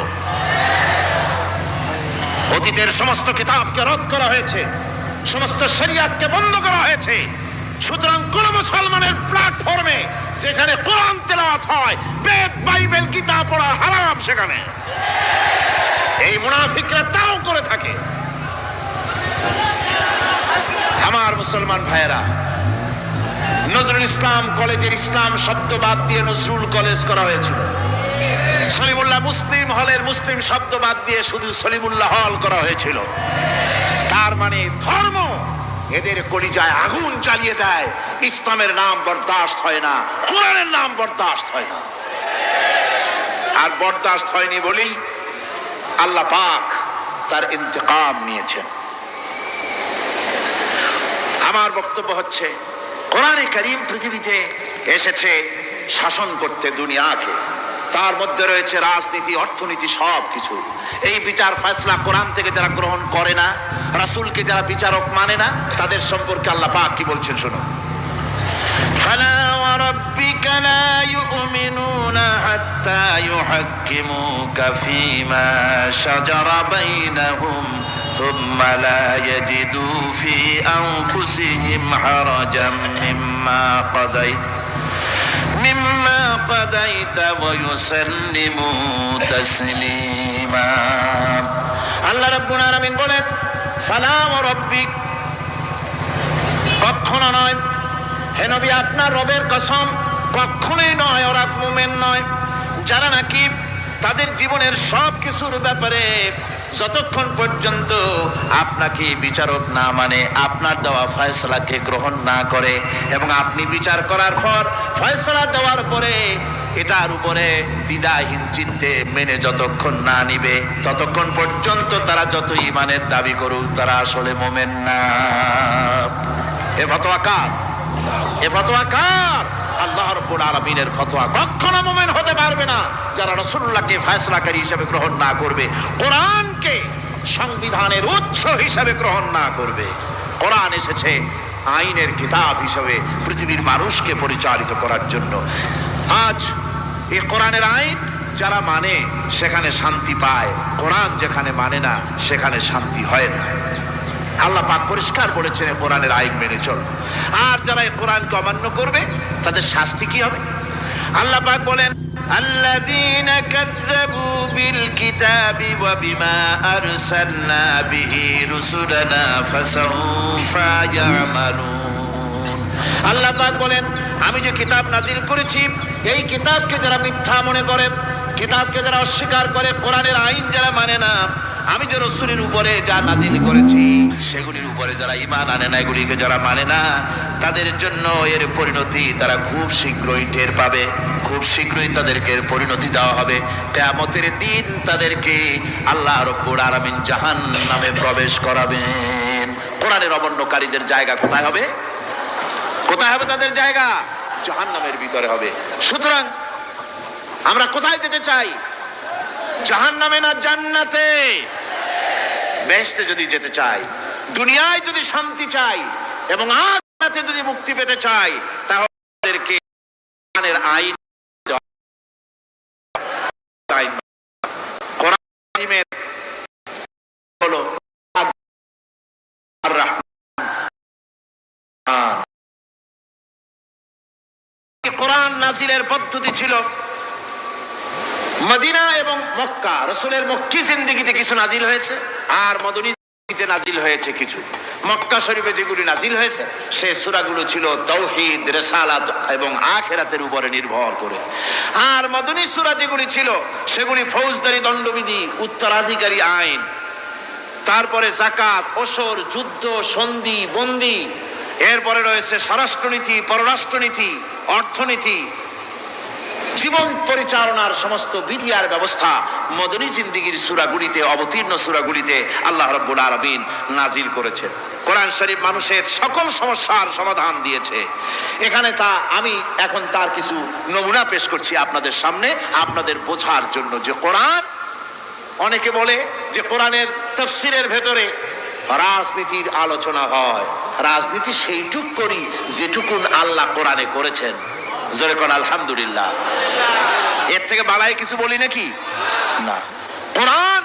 অতীতের সমস্ত কিতাবকে রদ করা হয়েছে, সমস্ত শরিয়াতকে বন্ধ করা হয়েছে। সুতরাং কোন মুসলমানের প্ল্যাটফর্মে যেখানে কোরআন তেলাওয়াত হয়, বেদ, বাইবেল, গীতা পড়া হারাম সেখানে। এই মুনাফিকরা তাও করে থাকে। আমার মুসলমান ভাইয়েরা, নজরুল ইসলাম কলেজের ইসলাম শব্দ বাদ দিয়ে নজরুল কলেজ করা হয়েছিল। সলিমুল্লাহ মুসলিম হলের মুসলিম শব্দ বাদ দিয়ে শুধু সলিমুল্লাহ হল করা হয়েছিল। তার মানে ধর্ম এদের কলিজায় আগুন জ্বালিয়ে দেয়। ইসলামের নাম বরদাস্ত হয় না, কোরআনের নাম বরদাস্ত হয় না। আর বরদাস্ত হয়নি বলেই আল্লাহ পাক তার ইন্তেকাম নিয়েছেন। আমার বক্তব্য হচ্ছে, কোরআনে কারীম পৃথিবীতে এসেছে শাসন করতে দুনিয়াকে। তার মধ্যে রয়েছে রাজনীতি, অর্থনীতি, সব কিছু। এই বিচার ফয়সালা কোরআন থেকে যারা গ্রহণ করে না, রাসূলকে যারা বিচারক মানে না, তাদের সম্পর্কে আল্লাহ পাক কি বলছেন শুনুন। ফালা ওয়া রাব্বিকা লা ইউমিনুনা হাত্তা ইউহাক্কিমুকা ফীমা শাজারা বাইনাহুম সুম্মা লা ইয়াজিদু ফী আনফুসিহিম হারাজাম মিম্মা কাদাইতা ওয়া ইউসাল্লিমু তাসলিমা। আল্লাহ রাব্বুল আলামিন বলেন, ফালা ওয়া রাব্বিক, কখনো নয় হে নবী, আপনার রবের কসম, কখনোই নয়। ওরা মুমিন নয় যারা নাকি তাদের জীবনের সব কিছুর ব্যাপারে যতক্ষণ পর্যন্ত আপনাকে বিচারক না মানে, আপনার দেওয়া ফয়সালাকে গ্রহণ না করে, এবং আপনি বিচার করার পর ফয়সালা দেওয়ার পরে এটার উপরে দ্বিধাহীন চিত্তে মেনে যতক্ষণ না নিবে, ততক্ষণ পর্যন্ত তারা যত ঈমানের দাবি করুক, তারা আসলে মুমিন না। এ ফতোয়া কার? এ ফতোয়া কার? আল্লাহ রাব্বুল আলামিনের ফতোয়া। কখনো মুমিন হতে পারবে না যারা রাসূলুল্লাহকে ফয়সালাকারী হিসেবে গ্রহণ না করবে, কোরআনকে সংবিধানের উৎস হিসেবে গ্রহণ না করবে। কোরআন এসেছে আইনের কিতাব হিসেবে পৃথিবীর মানুষকে পরিচালিত করার জন্য। আজ এই কোরআনের আইন যারা মানে সেখানে শান্তি পায়, কোরআন যেখানে মানে না সেখানে শান্তি হয় না। আল্লাহ পাক পরিষ্কার বলেছেন, কোরআনের আইন মেনে চলো। আর যারা এই কোরআনকে অমান্য করবে তাদের শাস্তি কি হবে? আল্লাহ পাক বলেন, আল্লাযীনা কাযযাবু বিল কিতাবি ওয়া বিমা আরসালনা বিহি রুসুলানা ফাসাউফা ইয়ামালুন। আল্লাহ পাক বলেন, আমি যে কিতাব নাজিল করেছি, এই কিতাবকে যারা মিথ্যা মনে করে, কিতাবকে যারা অস্বীকার করে, কোরআনের আইন যারা মানে না, আমি যে রাসূলের উপরে যা নাজিল করেছি সেগুলির উপরে যারা ঈমান আনে না, এগুলিকে যারা মানে না, তাদের জন্য এর পরিণতি তারা খুব শীঘ্রই টের পাবে। খুব শীঘ্রই তাদেরকে এর পরিণতি দেওয়া হবে। কিয়ামতের দিন তাদেরকে আল্লাহ রাব্বুল আলামিন জাহান্নামে প্রবেশ করাবেন। কোরআনের অমান্যকারীদের জায়গা কোথায় হবে? কোথায় হবে তাদের জায়গা? জাহান্নামের ভিতরে হবে। সুতরাং আমরা কোথায় যেতে চাই? জাহান্নামে না জান্নাতে? বেহেশতে যদি যেতে চাই, দুনিয়ায় যদি শান্তি চাই এবং আখিরাতে যদি মুক্তি পেতে চাই, তাহলে আমাদেরকে কোরআনের আইন কোরআনের হলো কোরআন নাজিলের পদ্ধতি ছিল মদিনা এবং মক্কা। রাসূলের মক্কি জিন্দেগিতে কিছু নাজিল হয়েছে, আর মদনী জিন্দেগিতে নাজিল হয়েছে কিছু। মক্কা শরীফে যেগুলি নাজিল হয়েছে সে সূরাগুলো ছিল তাওহীদ, রিসালাত এবং আখিরাতের উপরে নির্ভর করে। আর মদনী সূরা যেগুলি ছিল সেগুলি ফৌজদারি দণ্ডবিধি, উত্তরাধিকারী আইন, তারপরে যাকাত, ওসর, যুদ্ধ, সন্ধি, বন্দি, এরপরে রয়েছে স্বরাষ্ট্রনীতি, পররাষ্ট্রনীতি, অর্থনীতি, জীবন পরিচালনার সমস্ত বিধি আর ব্যবস্থা মদনী জিন্দেগির সূরাগুলিতে, অবতীর্ণ সূরাগুলিতে আল্লাহ রাব্বুল আলামিন নাজিল করেছেন। কোরআন শরীফ মানুষের সকল সমস্যার সমাধান দিয়েছে। এখানে আমি এখন তার কিছু নমুনা পেশ করছি আপনাদের সামনে, আপনাদের বোঝার জন্য যে কোরআন। অনেকে বলে যে কোরআনের তাফসীরের ভেতরে রাজনীতির আলোচনা হয়। রাজনীতি সেইটুক করি যেটুকুন আল্লাহ কোরআনে করেছেন। জোরে কোন আলহামদুলিল্লাহ। এর থেকে বাড়াই কিছু বলি নাকি? না। কোরআন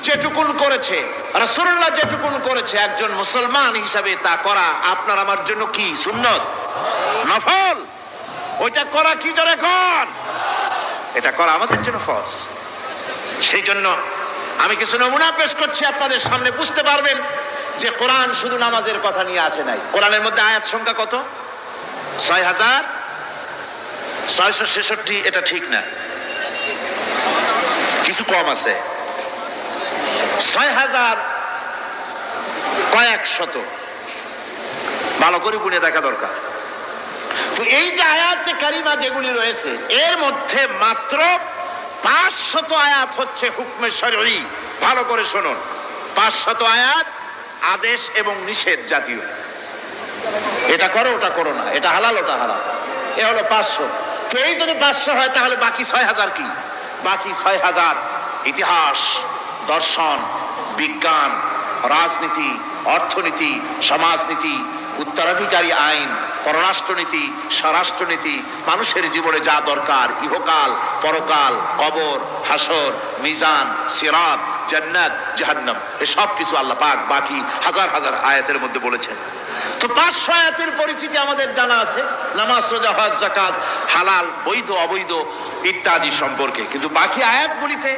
যেটুকুন করেছে, রাসূলুল্লাহ যেটুকুন করেছে, একজন মুসলমান হিসাবে তা করা আপনার আমার জন্য কি? সুন্নত, নফল। ওইটা করা কি? জোরে কোন। এটা করা আমাদের জন্য ফরজ। সেই জন্য আমি কিছু নমুনা পেশ করছি আপনাদের সামনে, বুঝতে পারবেন যে কোরআন শুধু নামাজের কথা নিয়ে আসে নাই। কোরআনের মধ্যে আয়াত সংখ্যা কত? 6666। এটা ঠিক না, কিছু কম আছে। 6000 কয়েক শত, ভালো করে গুনে দেখা দরকার। তো এই যে আয়াতে কারিমা যেগুলি রয়েছে, এর মধ্যে মাত্র 500 আয়াত হচ্ছে হুকমে শরঈ। ভালো করে শুনুন, 500 আয়াত আদেশ এবং নিষেধ জাতীয়। এটা করো, ওটা করো না, এটা হালাল, ওটা হারাম। এ হলো 500। তো এই যদি 500 হয় তাহলে বাকি 6000 কি? বাকি 6000 ইতিহাস, দর্শন, বিজ্ঞান, রাজনীতি, অর্থনীতি, সমাজনীতি, উত্তরাধিকারী আইন, পররাষ্ট্রনীতি, স্বরাষ্ট্রনীতি, মানুষের জীবনে যা দরকার, ইহকাল, পরকাল, কবর, হাসর, মিজান, সিরাত, জান্নাত, জাহান্নাম, এসব কিছু আল্লাহ পাক বাকি হাজার হাজার আয়াতের মধ্যে বলেছেন। তো 500 আয়াতের পরিচিতি আমাদের জানা আছে, নামাজ, রোজা, হজ, যাকাত, হালাল, বৈধ, অবৈধ ইত্যাদি সম্পর্কে। কিন্তু বাকি আয়াতগুলিতে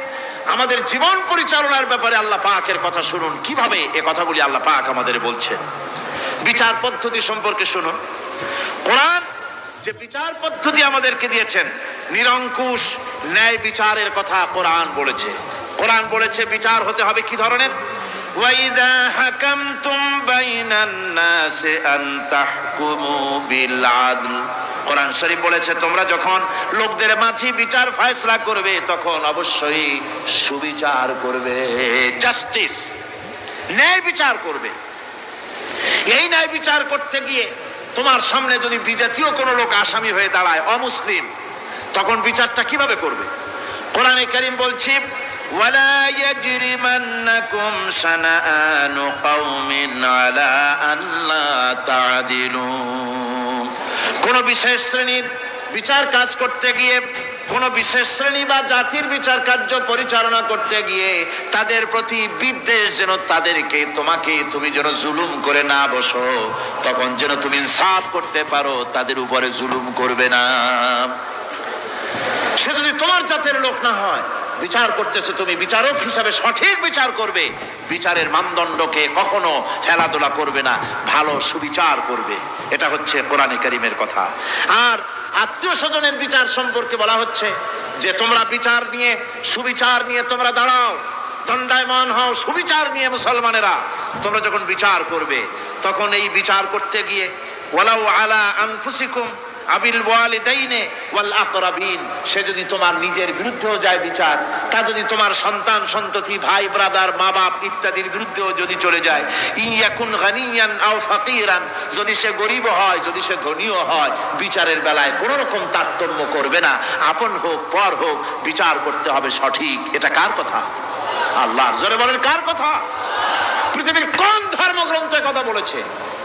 আমাদের জীবন পরিচালনার ব্যাপারে আল্লাহ পাকের কথা শুনুন, কিভাবে এ কথাগুলি আল্লাহ পাক আমাদের বলছেন। বিচার পদ্ধতি সম্পর্কে শুনুন। কোরআন যে বিচার পদ্ধতি আমাদেরকে দিয়েছেন, নিরঙ্কুশ ন্যায় বিচারের কথা কোরআন বলেছে। কোরআন বলেছে বিচার হতে হবে কি ধরনের? ওয়াইদা হাকামতুম বাইনান নাসি আন তাহকুমু বিল আদল। কোরআন শরীফ বলেছে তোমরা যখন লোকদের মাঝে বিচার ফয়সালা করবে তখন অবশ্যই সুবিচার করবে, জাস্টিস, ন্যায় বিচার করবে। এই ন্যায় বিচার করতে গিয়ে তোমার সামনে যদি বিজাতীয় কোনো লোক আসামি হয়ে দাঁড়ায়, অমুসলিম, তখন বিচারটা কিভাবে করবে? কোরআনে কারীম বলছে ওয়ালা ইয়াজরিমান্নাকুম শানাআনু কওমিন আলা আল্লা তা'দিলু। কোন বিশেষ শ্রেণীর বিচার কাজ করতে গিয়ে, কোন বিশেষ শ্রেণী বা জাতির বিচার কার্য পরিচালনা করতে গিয়ে তাদের প্রতি বিদ্বেষ যেন তাদেরকে তুমি যেন জুলুম করে না বসো, তখন যেন তুমি ইনসাফ করতে পারো, তাদের উপরে জুলুম করবে না। সে যদি তোমার জাতের লোক না হয়, বিচার করতেছে তুমি বিচারক হিসাবে সঠিক বিচার করবে, বিচারের মানদণ্ডকে কখনো হেলাদোলা করবে না, ভালো সুবিচার করবে। এটা হচ্ছে কোরআনে কারীমের কথা। আর আত্মীয় স্বজনের বিচার সম্পর্কে বলা হচ্ছে যে তোমরা বিচার নিয়ে, সুবিচার নিয়ে তোমরা দাঁড়াও, দণ্ডায়মান হও, সুবিচার নিয়ে মুসলমানেরা তোমরা যখন বিচার করবে, তখন এই বিচার করতে গিয়ে ওয়ালাউ আলা আনফুসিকুম আবিল ওয়ালিদাইনে ওয়াল আকরাবিন, সে যদি তোমার নিজের বিরুদ্ধেও যায় বিচার, তা যদি তোমার সন্তান সন্ততি, ভাই ব্রাদার, মা বাপ ইত্যাদির বিরুদ্ধেও যদি চলে যায়, ইন ইয়াকুন গানিয়ান আও ফাকিরান, যদি সে গরিব হয়, যদি সে ধনীও হয়, বিচারের বেলায় কোনো রকম তারতম্য করবে না, আপন হোক পর হোক, বিচার করতে হবে সঠিক। এটা কার কথা? আল্লাহর। জোরে বলেন, কার কথা? পৃথিবীর কোন ধর্মগ্রন্থে কথা বলেছে?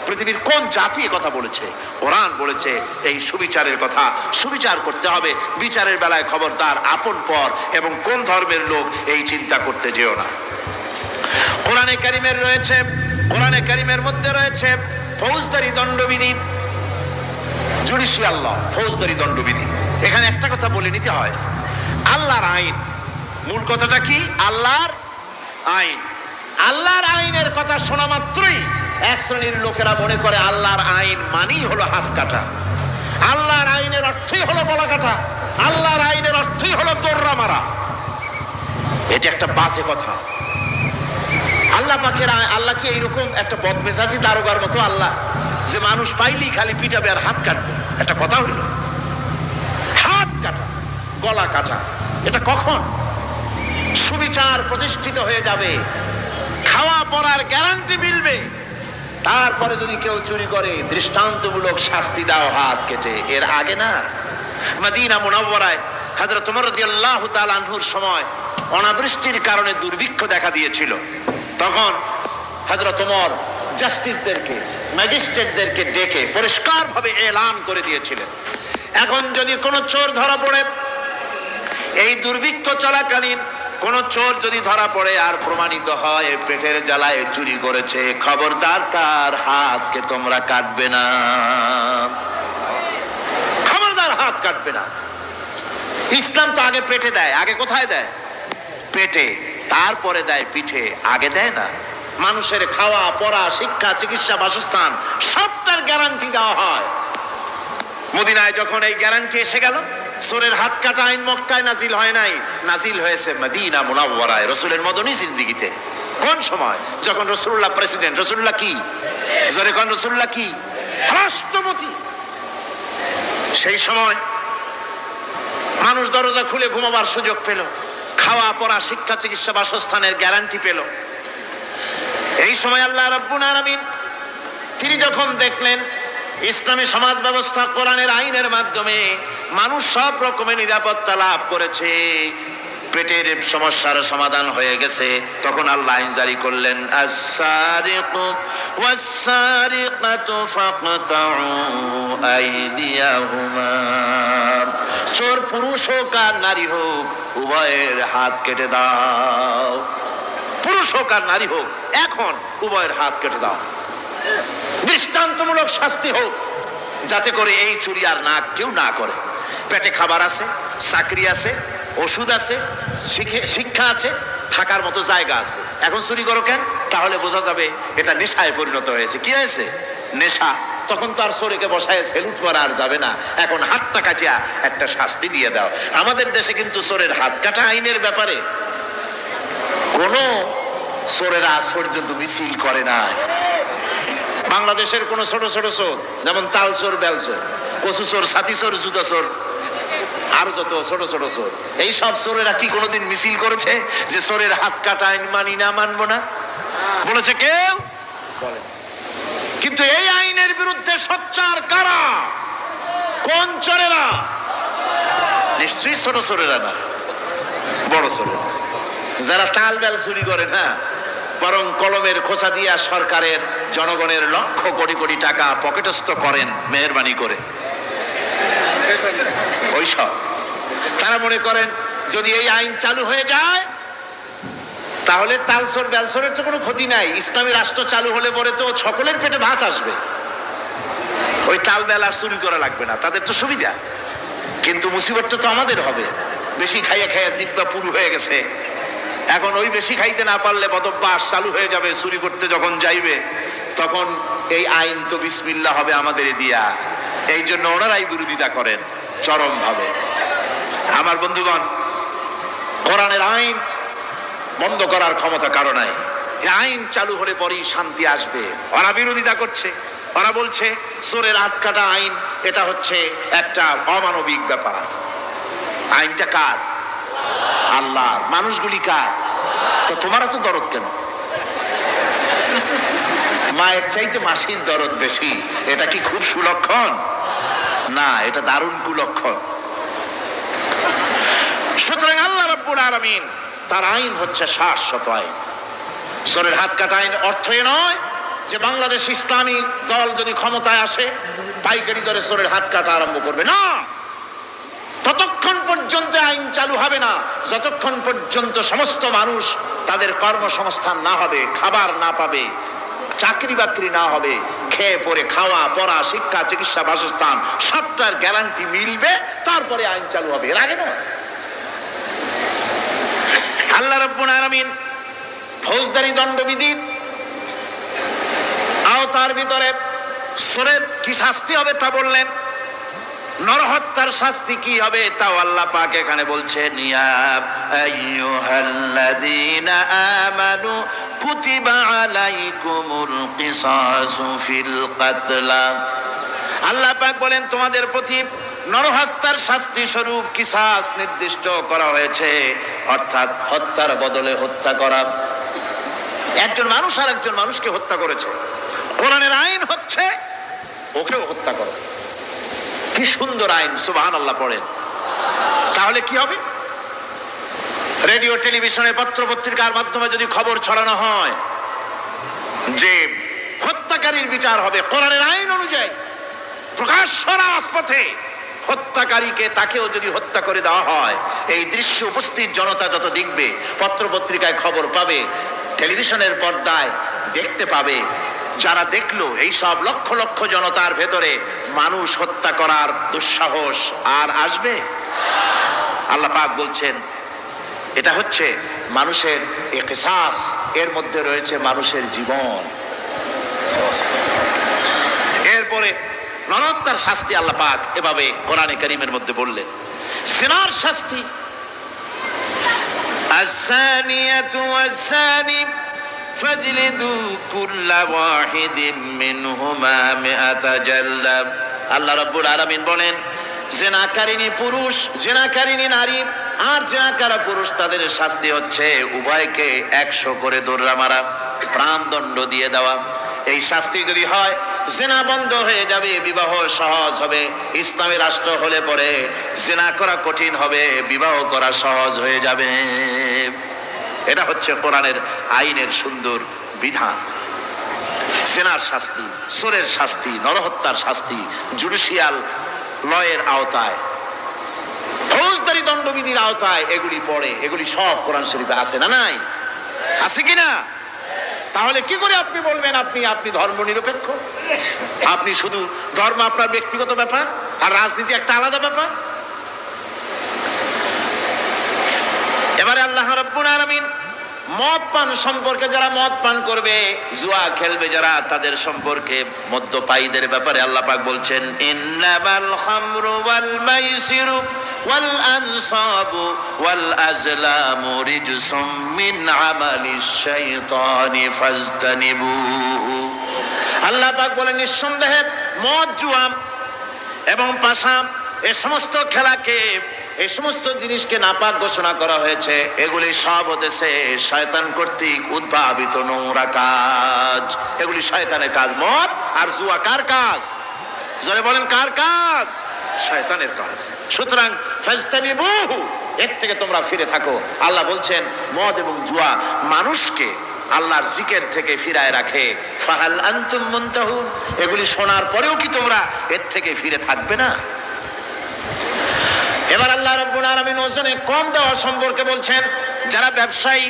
পৃথিবীর কোন জাতি কথা বলেছে? কোরআন বলেছে এই সুবিচারের কথা। সুবিচার করতে হবে, বিচারের বেলায় খবরদার আপন পর এবং কোন ধর্মের লোক এই চিন্তা করতে যেও না। কোরআনে কারিমের রয়েছে, কোরআনে কারিমের মধ্যে রয়েছে ফৌজদারি দণ্ডবিধি, জুডিশিয়াল ল, ফৌজদারি দণ্ডবিধি। এখানে একটা কথা বলে নিতে হয়, আল্লাহর আইন, মূল কথাটা কি? আল্লাহর আইন। আল্লাহর আইনের কথা শোনা মাত্রই এক শ্রেণীর লোকেরা মনে করে আল্লাহর আইন মানেই হলো হাত কাটা, আল্লাহর আইনের অর্থই হলো গলা কাটা, আল্লাহর আইনের অর্থই হলো দৌড়া মারা। এটা একটা বাজে কথা। আল্লাহ পাকের আল্লাহ কি এইরকম একটা বদমেজাজি দারোগার মতো আল্লাহ, যে মানুষ পাইলেই খালি পিটাবে আর হাত কাটবে? একটা কথা হইল? হাত কাটা, গলা কাটা, এটা কখন? সুবিচার প্রতিষ্ঠিত হয়ে যাবে, খাওয়া পড়ার গ্যারান্টি মিলবে, তারপরে যদি কেউ চুরি করে দৃষ্টান্তমূলক শাস্তি দাও হাত কেটে। এর আগে না। মদিনা মুনাওয়ারায় হযরত ওমর রাদিয়াল্লাহু তাআলা আনহুর সময় অনাবৃষ্টির কারণে দুর্ভিক্ষ দেখা দিয়েছিল। তখন হযরত ওমর জাস্টিসদেরকে, ম্যাজিস্ট্রেটদেরকে ডেকে পরিষ্কারভাবে এলান করে দিয়েছিলেন, এখন যদি কোনো চোর ধরা পড়ে, এই দুর্ভিক্ষ চলাকালীন কোন চোর যদি ধরা পড়ে আর প্রমাণিত হয় পেটের জ্বালায় চুরি করেছে, খবরদার তার হাতকে তোমরা কাটবে না, খবরদার হাত কাটবে না। ইসলাম তো আগে পেটে দেয়। আগে কোথায় দেয়? পেটে, তারপরে দেয় পিঠে, আগে দেয় না। মানুষের খাওয়া পড়া, শিক্ষা, চিকিৎসা, বাসস্থান সবটার গ্যারান্টি দেওয়া হয়। মদিনায় যখন এই গ্যারান্টি এসে গেল, চোরের হাত কাটা আইন মক্কায় নাজিল হয় নাই, নাজিল হয়েছে মদিনা মুনাওয়ারায়, রাসূলের মদনী জিন্দেগিতে। কোন সময়? যখন রাসূলুল্লাহ প্রেসিডেন্ট। রাসূলুল্লাহ কি? জোরে কোন? রাসূলুল্লাহ কি? রাষ্ট্রপতি। সেই সময় মানুষ দরজা খুলে ঘুমাবার সুযোগ পেল, খাওয়া পড়া, শিক্ষা, চিকিৎসা, বাসস্থানের গ্যারান্টি পেল। এই সময় আল্লাহ রাব্বুল আলামিন তিনি যখন দেখলেন ইসলামী সমাজ ব্যবস্থা কোরআনের আইনের মাধ্যমে মানুষ সব রকমের নিরাপত্তা লাভ করেছে, পেটের সমস্যার সমাধান হয়ে গেছে, তখন আল্লাহ আইন জারি করলেন, আস-সারিকু ওয়াস-সারিকাতু ফাকতাউ আইদিয়াহুমা, চোর পুরুষ হোক আর নারী হোক উভয়ের হাত কেটে দাও। পুরুষ হোক আর নারী হোক, এখন উভয়ের হাত কেটে দাও। দৃষ্টান্তমূলক শাস্তি হোক, যাতে করে এই চুরি আর না কেউ না করে। পেটে খাবার আছে, চাকরি আছে, ওষুধ আছে, শিক্ষা আছে, থাকার মতো জায়গা আছে, এখন চুরি করো কেন? তাহলে বোঝা যাবে এটা নেশায় পরিণত হয়েছে। কি হয়েছে? নেশা। তখন তো আর চোরেকে বসায় সেলুট মারা আর যাবে না, এখন হাতটা কাটিয়া একটা শাস্তি দিয়ে দাও। আমাদের দেশে কিন্তু চোরের হাত কাটা আইনের ব্যাপারে কোন চোরেরা আজ পর্যন্ত মিছিল করে না। বাংলাদেশের কোন ছোট ছোট চোর, যেমন তাল চোর, বেল চোর, কচু চোর, ছাতি চোর, জুতা চোর, আরো যত ছোট ছোট চোর, এই সব চোরেরা কি কোনোদিন মিছিল করেছে যে চোরের হাত কাটা আইন মানি না, মানবো না? বলেছে কেউ? বলে। কিন্তু এই আইনের বিরুদ্ধে সোচ্চার কারা? কোন চোরেরা? নিশ্চয়ই ছোট চোরেরা না, বড় চোরেরা, যারা তাল বেল চুরি করে না, বরং কলমের খোঁচা দিয়া সরকারের, জনগণের লক্ষ কোটি কোটি টাকা পকেটস্থ করেন মেহেরবানি করে। ওইসব তারা মনে করেন যদি এই আইন চালু হয়ে যায় তাহলে তালচোর বেলচোরের তো কোনো ক্ষতি নাই, ইসলামী রাষ্ট্র চালু হলে পরে তো সকলের পেটে ভাত আসবে, ওই তাল বেল আর চুরি করা লাগবে না, তাদের তো সুবিধা। কিন্তু মুসিবতটা তো আমাদের হবে। বেশি খাইয়া খাইয়া জিহ্বা পুরু হয়ে গেছে, এখন ওই বেশি খাইতে না পারলে বদভ্যাস চালু হয়ে যাবে, চুরি করতে যখন যাইবে তখন এই আইন তো বিসমিল্লাহ হবে আমাদের দিয়া। এই জন্য ওনারাই বিরোধিতা করেন চরম ভাবে। আমার বন্ধুগণ, কোরআনের আইন বন্ধ করার ক্ষমতা কারো নাই। এই আইন চালু হলে পরেই শান্তি আসবে। ওরা বিরোধিতা করছে, ওরা বলছে চোরের হাত কাটা আইন, এটা হচ্ছে একটা অমানবিক ব্যাপার। আইনটা কার? আল্লাহর। মানুষগুলি কার? তো তোমার তো দরদ কেন? মায়ের চাইতে মাসির দরদ বেশি, এটা কি খুব সুলক্ষণ? না, এটা দারুণ কুলক্ষণ। সুতরাং আল্লাহ রাব্বুল আলামিন তার আইন হচ্ছে শাশ্বত আইন। চোরের হাত কাটা আইন অর্থ এ নয় যে বাংলাদেশ ইসলামী দল যদি ক্ষমতায় আসে পাইকারি দরে চোরের হাত কাটা আরম্ভ করবে না। ততক্ষণ পর্যন্ত আইন চালু হবে না যতক্ষণ পর্যন্ত সমস্ত মানুষ তাদের কর্মসংস্থান না হবে, খাবার না পাবে, চাকরি বাকরি না হবে, খেয়ে পরে খাওয়া পড়া শিক্ষা চিকিৎসা বাসস্থান সবটার গ্যারান্টি মিলবে, তারপরে আইন চালু হবে, এর আগে নয়। আল্লাহ রাব্বুল আলামিন ফৌজদারি দণ্ডবিধির আওতার ভিতরে চোরের কি শাস্তি হবে তা বললেন, নরহত্যার শাস্তি কি হবে তাও আল্লাহ পাক এখানে বলছেন, ইয়া আইয়ুহাল্লাযীনা আমানু কুতিবা আলাইকুমুল কিসাসু ফিল কাতলা। আল্লাহ পাক বলেন তোমাদের প্রতি নরহত্যার শাস্তি স্বরূপ কিসাস নির্দিষ্ট করা হয়েছে, অর্থাৎ হত্যার বদলে হত্যা করা। একজন মানুষ আর একজন মানুষকে হত্যা করেছে, কোরআনের আইন হচ্ছে ওকেও হত্যা করো। কি সুন্দর আইন, সুবহানাল্লাহ পড়েন। তাহলে কি হবে? রেডিও টেলিভিশনে পত্র পত্রিকার মাধ্যমে যদি খবর ছড়ানো হয় যে হত্যাকারীর বিচার হবে কোরআনের আইন অনুযায়ী, প্রকাশ্য রাজপথে হত্যাকারীকে তাকেও যদি হত্যা করে দেওয়া হয়, এই দৃশ্য উপস্থিত জনতা যত দেখবে, পত্র পত্রিকায় খবর পাবে, টেলিভিশনের পর্দায় দেখতে পাবে, যারা দেখলো এই সব লক্ষ লক্ষ জনতার ভেতরে মানুষ হত্যা করার দুঃসাহস আর আসবে? আল্লাহ পাক বলছেন এটা হচ্ছে মানুষের কিসাস, এর মধ্যে রয়েছে মানুষের জীবন। এরপরে নরহত্যার শাস্তি আল্লাহ পাক এভাবে কোরআনে কারীমের মধ্যে বললেন। জিনার শাস্তি, আস-সানিয়াতু ওয়াস-সানি ফাজলিদু কুল্লা ওয়াহিদিম মিনহুমা মিআতা জালদা। আল্লাহ রাব্বুল আলামিন বলেন জিনাকারিনী পুরুষ, জিনাকারিনী নারী আর জিনাকারা পুরুষ, তাদের শাস্তি হচ্ছে উভয়কে 100 করে দৌড়া মারা, প্রাণদণ্ড দিয়ে দেওয়া। এই শাস্তি যদি হয় জিনা বন্ধ হয়ে যাবে, বিবাহ সহজ হবে। ইসলামী রাষ্ট্র হলে পরে জিনা করা কঠিন হবে, বিবাহ করা সহজ হয়ে যাবে। এটা হচ্ছে কোরআনের আইনের সুন্দর বিধান। জিনার শাস্তি, চোরের শাস্তি, নরহত্যার শাস্তি জুডিশিয়াল লয়ের আওতায়, ফৌজদারি দণ্ডবিধির আওতায় এগুলি পড়ে। এগুলি সব কোরআন শরীফে আছে না নাই? আছে কিনা? তাহলে কি করে আপনি বলবেন আপনি ধর্ম নিরপেক্ষ? আপনি শুধু ধর্ম আপনার ব্যক্তিগত ব্যাপার আর রাজনীতি একটা আলাদা ব্যাপার। এবারে আল্লাহ রাব্বুল আলামিন মদ পান সম্পর্কে, যারা মদ পান করবে, জুয়া খেলবে যারা, তাদের সম্পর্কে মদ্যপায়ীদের ব্যাপারে আল্লাহ পাক বলছেন, ইন্নামাল খামরু ওয়াল মাইসিরু ওয়াল আনসাবু ওয়াল আজলামু রিজসুম মিন আমালিশ শাইতানি ফাজতানিবুহু। আল্লাহ পাক বলেন নিঃসন্দেহে মদ, জুয়া এবং পাশা, এই সমস্ত খেলাকে, এই সমস্ত জিনিসকে নাপাক ঘোষণা করা হয়েছে। এগুলি সব হতেছে শয়তান কর্তৃক উদ্ভাবিত নোংরা কাজ। এগুলি শয়তানের কাজ। মদ আর জুয়া কার কাজ? যারা বলেন কার কাজ? শয়তানের কাজ। সুতরাং ফাজতানিবুহু, এর থেকে তোমরা ফিরে থাকো। আল্লাহ বলছেন মদ এবং জুয়া মানুষকে আল্লাহর জিকির থেকে ফিরায় রাখে। ফাহাল আনতুম মুনতাহুন, এগুলি শোনার পরেও কি তোমরা এর থেকে ফিরে থাকবে না? এবার আল্লাহ রাব্বুল আলামিন ওজনে কম দেওয়া সম্পর্কে বলছেন, যারা ব্যবসায়ী,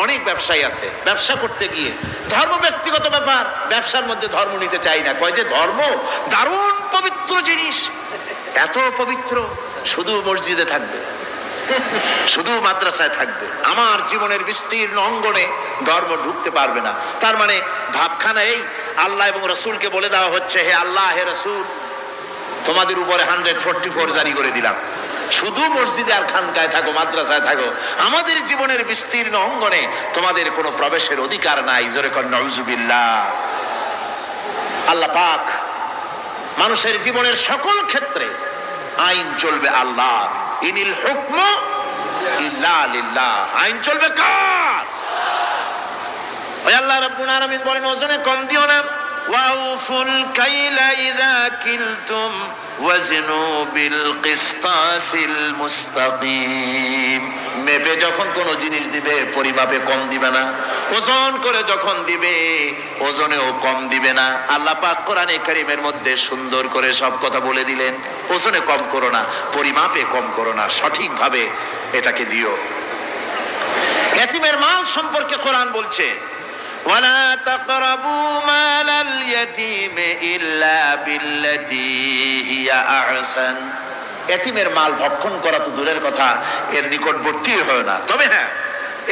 অনেক ব্যবসায়ী আছে, ব্যবসা করতে গিয়ে ধর্ম ব্যক্তিগত ব্যাপার, ব্যবসার মধ্যে ধর্ম নিতে চাই না। কয় যে ধর্ম দারুণ পবিত্র জিনিস, এত পবিত্র, শুধু মসজিদে থাকবে, শুধু মাদ্রাসায় থাকবে, আমার জীবনের বিস্তীর্ণ অঙ্গনে ধর্ম ঢুকতে পারবে না। তার মানে ভাবখানা এই, আল্লাহ এবং রসুলকে বলে দেওয়া হচ্ছে, হে আল্লাহ, হে রসুল, তোমাদের উপরে 144 জারি করে দিলাম, শুধু মসজিদে আর খানকায় থাকো, মাদ্রাসায় থাকো, আমাদের জীবনের বিস্তীর্ণ অঙ্গনে তোমাদের কোনো প্রবেশের অধিকার নাই। জোরে কর নাউজুবিল্লাহ। আল্লাহ পাক মানুষের জীবনের সকল ক্ষেত্রে আইন চলবে আল্লাহর। ইনিল হুকমু ইল্লা লিল্লাহ। আইন চলবে কার? ওই আল্লাহ রাব্বুল আলামিন বলেন, ওজনে কম দিও না। ওয়াউফুল কাইলা ইযা কিলতুম ওয়াজনু বিল কিসতাসিল মুস্তাকিম। মেপে যখন কোনো জিনিস দিবে পরিমাপে কম দিবে না, ওজন করে যখন দিবে ওজনেও কম দিবে না। আল্লাহ পাক কোরআনে কারীমের মধ্যে সুন্দর করে সব কথা বলে দিলেন। ওজনে কম করো না, পরিমাপে কম করো না, সঠিকভাবে এটাকে দিও। ইতিমের মাল সম্পর্কে কোরআন বলছে, ওয়ালা তাকরাবু মালাল ইয়াতীম ইল্লা বিল্লাতী হিয়া আহসান। ইতিমের মাল ভক্ষণ করা তো দূরের কথা, এর নিকটবর্তী হয় না। তবে হ্যাঁ,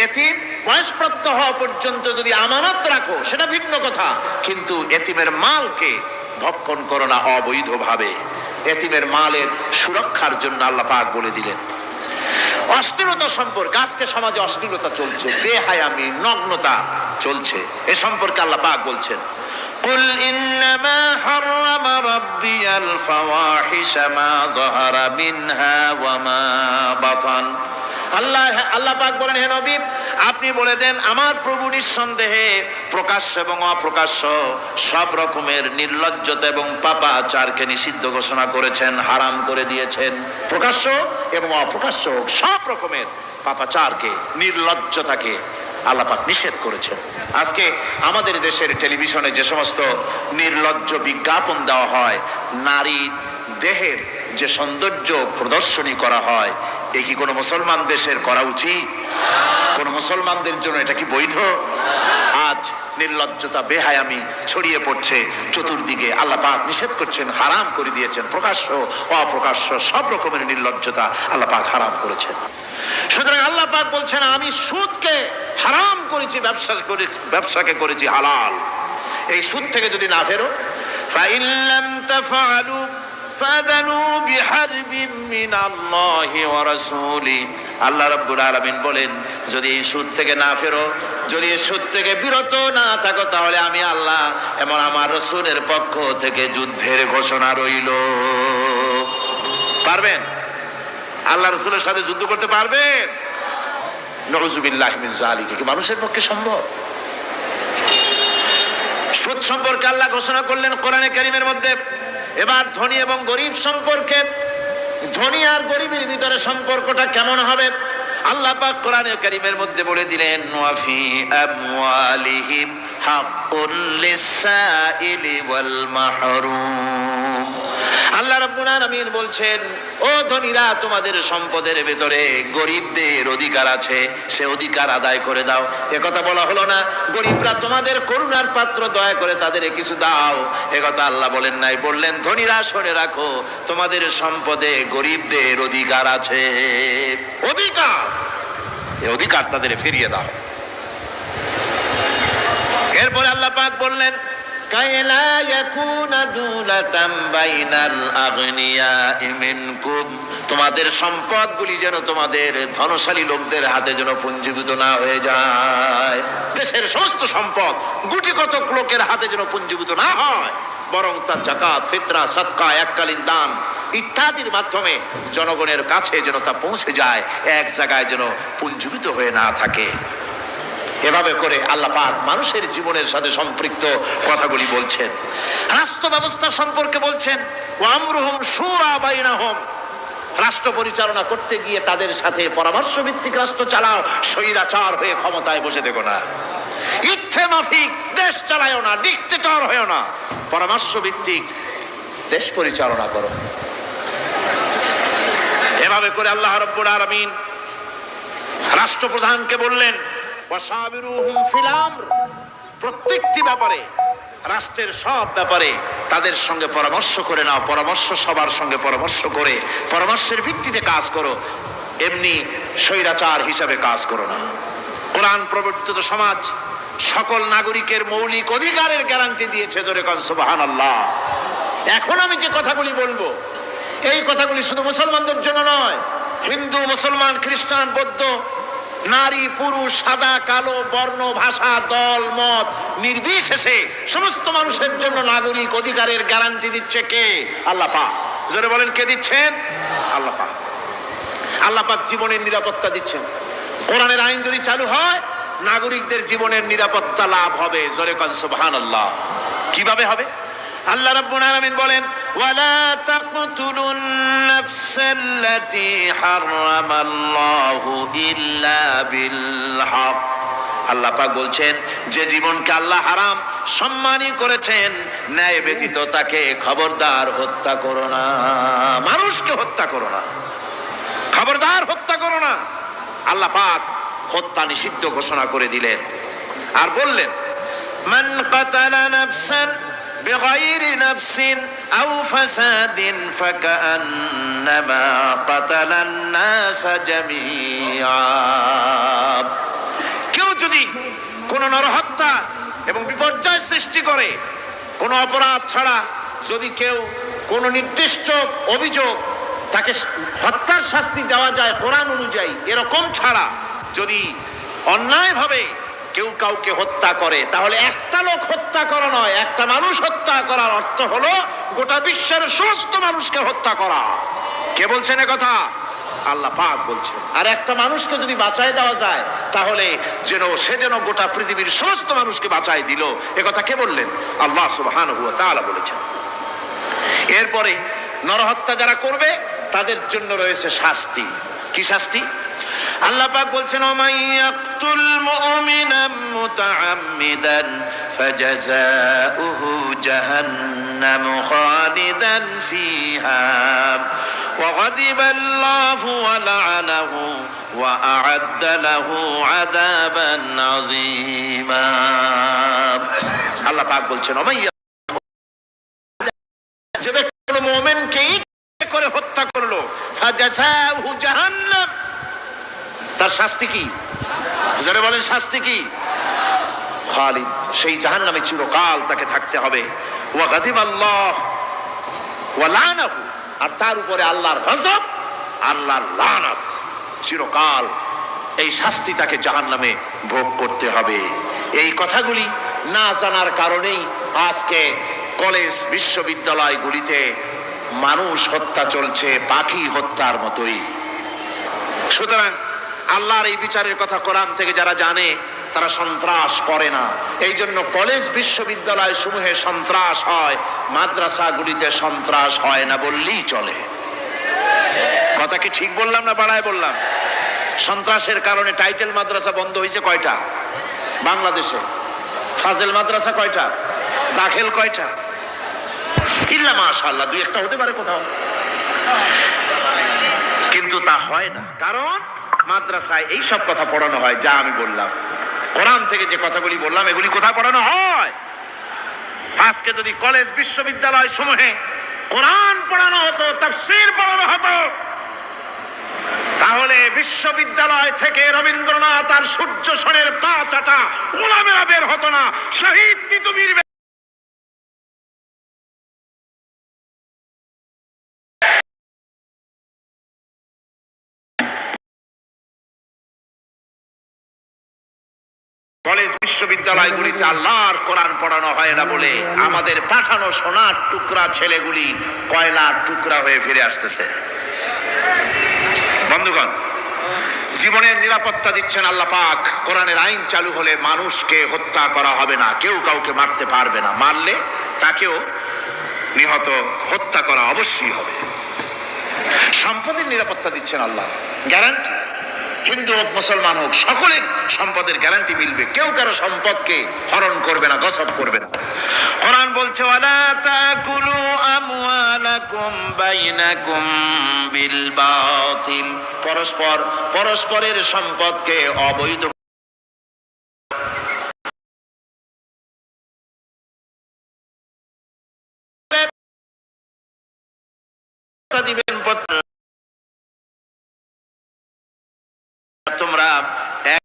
ইতিম বয়সপ্রাপ্ত হওয়া পর্যন্ত যদি আমানত রাখো সেটা ভিন্ন কথা, কিন্তু ইতিমের মালকে ভক্ষণ করো না অবৈধভাবে। ইতিমের মালের সুরক্ষার জন্য আল্লাহ পাক বলে দিলেন। অশ্লীলতা সম্পর্কে, আজকে সমাজে অশ্লীলতা চলছে, বেহায়ামি, নগ্নতা চলছে, এ সম্পর্কে আল্লাহ পাক বলছেন, কুল ইন্নামা হারামা রাব্বিয়াল ফাওয়াহিশা মা যাহারা মিনহা ওয়া মা বাতান। আল্লাহ পাক বলেন, হে নবী আপনি বলে দেন, আমার প্রভু নিঃসন্দেহে প্রকাশ্য এবং অপ্রকাশ্য সব রকমের নির্লজ্জতা এবং পাপাচারকে নিষিদ্ধ ঘোষণা করেছেন, হারাম করে দিয়েছেন। প্রকাশ্য এবং অপ্রকাশ্য সব রকমের পাপাচারকে, নির্লজ্জতাকে আল্লাহ পাক নিষেধ করেছেন। আজকে আমাদের দেশের টেলিভিশনে যে সমস্ত নির্লজ্জ বিজ্ঞাপন দেওয়া হয়, নারী দেহের যে সৌন্দর্য প্রদর্শনী করা হয়, এ কি কোনো মুসলমান দেশের করা উচিত? কোন মুসলমানদের জন্য এটা কি বৈধ? আজ নির্লজ্জতা, বেহায়ামি ছড়িয়ে পড়ছে চতুর্দিকে। আল্লাহ পাক নিষেধ করছেন, হারাম করে দিয়েছেন। প্রকাশ্য অপ্রকাশ্য সব রকমের নির্লজ্জতা আল্লাহ পাক হারাম করেছেন। সুতরাং আল্লাহ পাক বলছেন, আমি সুদকে হারাম করেছি, ব্যবসাকে করেছি হালাল। এই সুদ থেকে যদি না ফেরো, ফাইন লাম তাফআলু ফাযানু বিহারবিম মিনাল্লাহি ওয়া রাসূলি। আল্লাহ রাব্বুল আলামিন বলেন, যদি এই সুদ থেকে না ফেরো, যদি এই সুদ থেকে বিরত না থাকো, তাহলে আমি আল্লাহ এবং আমার রাসূলের পক্ষ থেকে যুদ্ধের ঘোষণা রইল। পারবেন? আল্লাহ রাসূলের সাথে যুদ্ধ করতে পারবেন? নাউযুবিল্লাহি মিন যালিক। কি মানুষের পক্ষে সম্ভব? সুদ সম্পর্কে আল্লাহ ঘোষণা করলেন কোরআনে কারীমের মধ্যে। এবার ধনী এবং গরিব সম্পর্কে, ধনী আর গরিবের ভিতরে সম্পর্কটা কেমন হবে আল্লাহ পাক কোরআনে কারীমের মধ্যে বলে দিলেন, ওয়া ফি আমওয়ালিহিম হাক্কুল লিসাইলি ওয়াল মাহরুম। আল্লাহ রাব্বুল আলামিন বলছেন, ও ধনীরা, তোমাদের সম্পদের ভিতরে গরিবদের অধিকার আছে, সে অধিকার আদায় করে দাও। একথা বলা হলো না গরিবরা তোমাদের করুণার পাত্র, দয়া করে তাদের কিছু দাও, একথা আল্লাহ বলেন নাই। বললেন, ধনীরা শুনে রাখো, তোমাদের সম্পদে গরিবদের অধিকার আছে। অধিকার, এই অধিকার তাদের ফিরিয়ে দাও। এরপরে আল্লাহ পাক বললেন, কাইলা ইয়াকুনা দুলাতাম বাইনাল আগনিয়াই মিনকুম। তোমাদের সম্পদগুলি যেন তোমাদের ধনশালী লোকদের হাতে যেন পুঞ্জীভূত না হয়ে যায়। দেশের সমস্ত সম্পদ গুটি কতক লোকের হাতে যেন পুঞ্জীভূত না হয়, বরং তার যাকাত, ফিতরা, সাদকা, এককালীন দান ইত্যাদির মাধ্যমে জনগণের কাছে যেন তা পৌঁছে যায়, এক জায়গায় যেন পুঞ্জীভূত হয়ে না থাকে। এভাবে করে আল্লাহ পাক মানুষের জীবনের সাথে সম্পৃক্ত কথাগুলি বলছেন। রাষ্ট্র ব্যবস্থা সম্পর্কে বলছেন, ওয়া আমরুহুম শুরা বাইনাহুম। রাষ্ট্র পরিচালনা করতে গিয়ে তাদের সাথে পরামর্শ ভিত্তিক রাষ্ট্র চালাও, স্বৈরাচার হয়ে ক্ষমতায় বসে দেখো না। ইচ্ছে মাফিক দেশ চালায়ও না, ডিক্টেটর হয়েও না, পরামর্শ ভিত্তিক দেশ পরিচালনা করো। এভাবে করে আল্লাহ রাব্বুল আলামিন রাষ্ট্রপ্রধানকে বললেন, ওয়াসাবিরুহুম ফিল আমর। প্রত্যেকটি ব্যাপারে, রাষ্ট্রের সব ব্যাপারে তাদের সঙ্গে পরামর্শ করে নাও, পরামর্শ সবার সঙ্গে পরামর্শ করে পরামর্শের ভিত্তিতে কাজ করো, এমনি স্বৈরাচার হিসাবে কাজ করো না। কোরআন প্রবর্তিত সমাজ সকল নাগরিকের মৌলিক অধিকারের গ্যারান্টি দিয়েছে। জোরে কোন সুবহানাল্লাহ। এখন আমি যে কথাগুলি বলবো, এই কথাগুলি শুধু মুসলমানদের জন্য নয়, হিন্দু, মুসলমান, খ্রিস্টান, বৌদ্ধ, নারী, পুরুষ, সাদা, কালো, বর্ণ, ভাষা, দল, মত নির্বিশেষে সমস্ত মানুষের জন্য নাগরিক অধিকারের গ্যারান্টি দিচ্ছে কে? আল্লাহ পাক। জোরে বলেন, কে দিচ্ছেন? আল্লাহ পাক। আল্লাহ পাক জীবনের নিরাপত্তা দিচ্ছেন। কোরআনের আইন যদি চালু হয়, নাগরিকদের জীবনের নিরাপত্তা লাভ হবে। জোরে কোন সুবহানাল্লাহ। কিভাবে হবে? আল্লাহ রাব্বুল আলামিন বলেন, ওয়ালা তাকতুলুন নাফসাল্লাতী হারামাল্লাহু ইল্লা বিল হক। আল্লাহ পাক বলছেন, যে জীবনকে আল্লাহ হারাম সম্মানই করেছেন, ন্যায় ব্যতীত তাকে খবরদার হত্যা করো না। মানুষকে হত্যা করো না, খবরদার হত্যা করো না। আল্লাহ পাক হত্যা নিষিদ্ধ ঘোষণা করে দিলেন আর বললেন, মান কাতালা নাফসান বিগাইরি নাফসিন আও ফাসাদিন ফাকান্নামা কাতালান নাস জামিআ। কেউ যদি কোন নরহত্যা এবং বিপর্যয় সৃষ্টি করে, কোন অপরাধ ছাড়া যদি কেউ কোন নির্দিষ্ট অভিযোগ, তাকে হত্যার শাস্তি দেওয়া যায় কোরআন অনুযায়ী, এরকম ছাড়া যদি অন্যায়ভাবে কেউ কাউকে হত্যা করে, তাহলে একটা লোক হত্যা করা নয়, একটা মানুষ হত্যা করার অর্থ হলো গোটা বিশ্বের সমস্ত মানুষকে হত্যা করা। কে বলছেন এ কথা? আল্লাহ পাক বলছেন। আর একটা মানুষকে যদি বাঁচায় দেওয়া যায়, তাহলে সে যেন গোটা পৃথিবীর সমস্ত মানুষকে বাঁচায় দিল। এ কথা কে বললেন? আল্লাহ সুবহানাহু ওয়া তাআলা বলেছেন। এরপরে নরহত্যা যারা করবে তাদের জন্য রয়েছে শাস্তি। কি শাস্তি? আল্লাহ পাক বলছেন, ওমাইয়াকতুল মুমিনান মুতাআম্মিদান ফাজাযাউহু জাহান্নামু খালিদান ফিহা ওয়া গাদিবাল্লাহু ওয়া লা'নাহু ওয়া আ'আদ্দা লাহু আযাবান আযীমা। আল্লাহ পাক বলছেন, যে ব্যক্তি কোনো মুমিনকে করে হত্যা করলো, ফাজাযাউহু জাহান্নাম, তার শাস্তি কি? যারা বলেন শাস্তি কি? খালিদ, সেই জাহান্নামে চিরকাল তাকে থাকতে হবে। ওয়া গাদিবাল্লাহ ওয়া লা'নাহু, আর তার উপরে আল্লাহর গজব, আল্লাহর লানত, চিরকাল এই শাস্তি তাকে জাহান্নামে ভোগ করতে হবে। এই কথাগুলি না জানার কারণেই আজকে কলেজ, বিশ্ববিদ্যালয়গুলিতে মানুষ হত্যা চলছে পাখি হত্যার মতোই। সুতরাং আল্লাহর এই বিচারের কথা কোরআন থেকে যারা জানে, তারা সন্ত্রাস করে না। এই জন্য কলেজ, বিশ্ববিদ্যালয় সমূহে সন্ত্রাস হয়, মাদ্রাসাগুলিতে সন্ত্রাস হয় না বললেই চলে। কথা কি ঠিক বললাম না বাড়ায় বললাম? সন্ত্রাসের কারণে টাইটেল মাদ্রাসা বন্ধ হয়েছে কয়টা বাংলাদেশে? ফাজেল মাদ্রাসা কয়টা? দাখিল কয়টা? ইল্লা মাশাআল্লাহ দুই একটা হতে পারে কোথাও, কিন্তু তা হয় না। কারণ মাদ্রাসায় এই সব কথা পড়ানো হয় যা আমি বললাম। কোরআন থেকে যে কথাগুলি বললাম এগুলি কোথায় পড়ানো হয়? আজকে যদি কলেজ, বিশ্ববিদ্যালয় সমূহে কোরআন পড়ানো হতো, তাফসীর পড়ানো হতো, তাহলে বিশ্ববিদ্যালয় থেকে রবীন্দ্রনাথ আর সূর্য সেনের পা চাটা উলামারা বের হতো না। শহীদ তিতুমীর কলেজ, বিশ্ববিদ্যালয়গুলিতে আল্লাহর কোরআন পড়ানো হয় না বলে আমাদের পাঠানো সোনার টুকরা ছেলেগুলি কয়লার টুকরা হয়ে ফিরে আসতেছে। বন্ধুগণ, জীবনের নিরাপত্তা দিচ্ছেন আল্লাহ পাক। কোরআনের আইন চালু হলে মানুষকে হত্যা করা হবে না, কেউ কাউকে মারতে পারবে না, মারলে তাকেও নিহত, হত্যা করা অবশ্যই হবে। সম্পদের নিরাপত্তা দিচ্ছেন আল্লাহ, গ্যারান্টি। হিন্দু হোক, মুসলমান হোক, সকলের সম্পদের গ্যারান্টি মিলবে, কেউ কারো সম্পদকে হরণ করবে না, গসব করবে না। কোরআন বলছে, ওয়ালা তাকুলু আমওয়ালাকুম বাইনাকুম বিল বাতিল, পরস্পরের সম্পদকে অবৈধ দিবেন। তোমরা এক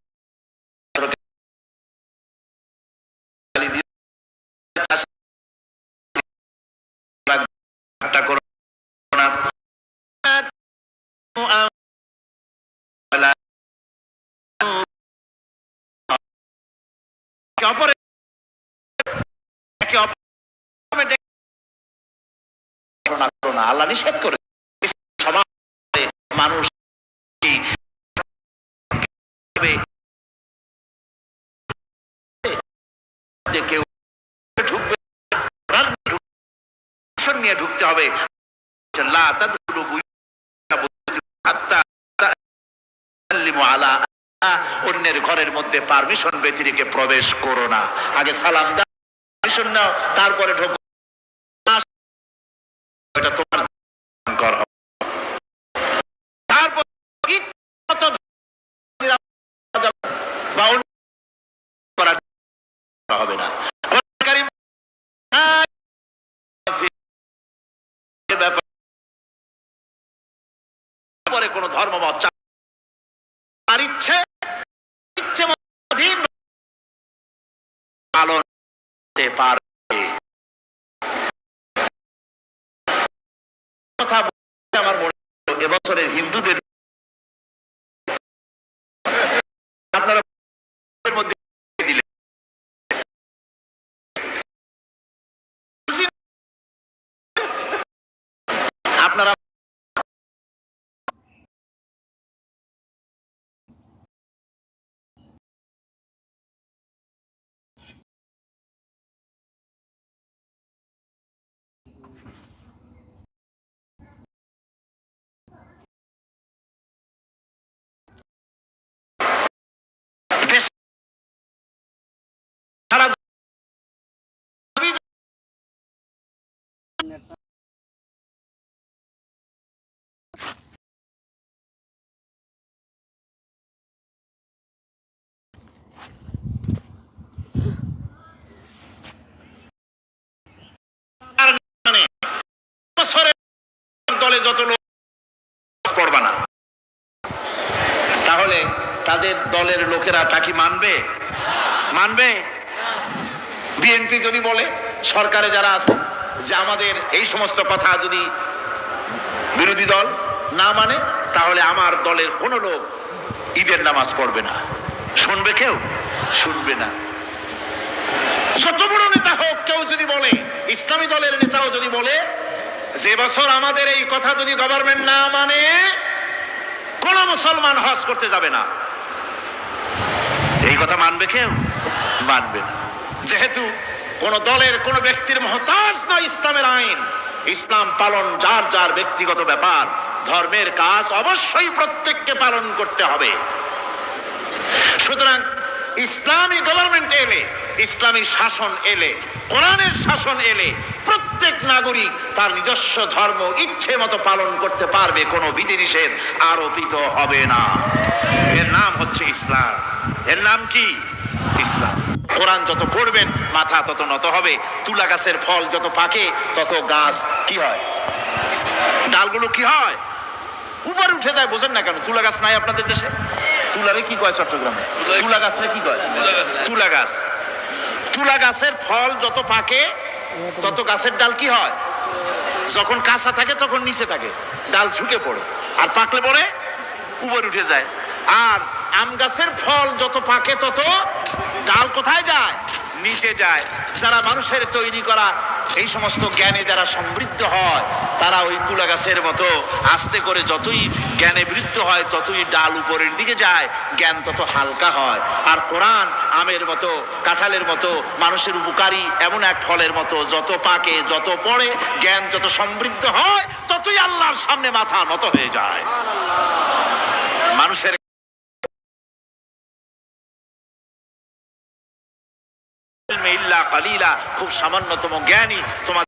আল্লাহ নিষেধ করে মানুষ কেউ ঢুকবে নিয়ে ঢুকতে হবে, অন্যের ঘরের মধ্যে পারমিশন ব্যতিরেকে প্রবেশ করো না, আগে সালাম দাও, পারমিশন নাও, তারপরে ঢোকো। তোমার ঘর হবে, তারপর হবে না। পরে কোন ধর্মমত আর ইচ্ছে পালন করতে পারবে। কথা বলতে আমার মনে হলো এবছরের হিন্দুদের আপনারা মধ্যে দিলেন, আপনারা দলে যত লোক পড়বা না, তাহলে তাদের দলের লোকেরা তা কি মানবে? মানবে? বিএনপি যদি বলে, সরকারে যারা আছে, যে আমাদের এই সমস্ত কথা যদি বিরোধী দল না মানে, তাহলে আমার দলের কোনো লোক ঈদের নামাজ পড়বে না, শুনবে কেউ? শুনবে না। যত বড় নেতা হোক, কেউ যদি বলে, ইসলামী দলের নেতাও যদি বলে যে বছর আমাদের এই কথা যদি গভর্নমেন্ট না মানে, কোন মুসলমান হজ করতে যাবে না, এই কথা মানবে কেউ? মানবে না। যেহেতু কোন দলের কোন ব্যক্তির মহতাজ নয় ইসলামের আইন, ইসলাম পালন যার যার ব্যক্তিগত ব্যাপার, ধর্মের কাজ অবশ্যই প্রত্যেককে পালন করতে হবে। সুতরাং ইসলামী গভর্নমেন্ট এলে, ইসলামী শাসন এলে, কোরআনের শাসন এলে, প্রত্যেক নাগরিক তার নিজস্ব ধর্ম ইচ্ছে মতো পালন করতে পারবে, কোনো বিধিনিষেধ আরোপিত হবে না। এর নাম হচ্ছে ইসলাম। এর নাম কি? ইসলাম। কোরআন যত পড়বেন মাথা তত নত হবে। তুলা গাছের ফল যত পাকে তত গাছ কি হয়? ডালগুলো কি হয়? উপরে উঠে যায়। বোঝেন না কেন? তুলা গাছ নাই আপনাদের দেশে? তুলারে কি কয় চট্টগ্রামে? তুলা গাছরে কি কয়? তুলা গাছ। তুলা গাছের ফল যত পাকে তত গাছের ডাল কি হয়? যখন কাঁচা থাকে তখন নিচে থাকে, ডাল ঝুঁকে পড়ে, আর পাকলে পরে উপরে উঠে যায়। আর আম গাছের ফল যত পাকে তত ডাল কোথায় যায়? নিচে যায়। যারা মানুষের তৈরি করা এই সমস্ত জ্ঞানে যারা সমৃদ্ধ হয়, তারা ওই তুলা গাছের মতো আস্তে করে যতই জ্ঞানে বৃদ্ধ হয় ততই ডাল উপরের দিকে যায়, জ্ঞান তত হালকা হয়। আর কোরআন আমের মতো, কাঁঠালের মতো, মানুষের উপকারী এমন এক ফলের মতো, যত পাকে যত পড়ে জ্ঞান যত সমৃদ্ধ হয় ততই আল্লাহর সামনে মাথা নত হয়ে যায়। মানুষের খুব সামান্যতম জ্ঞানী তোমার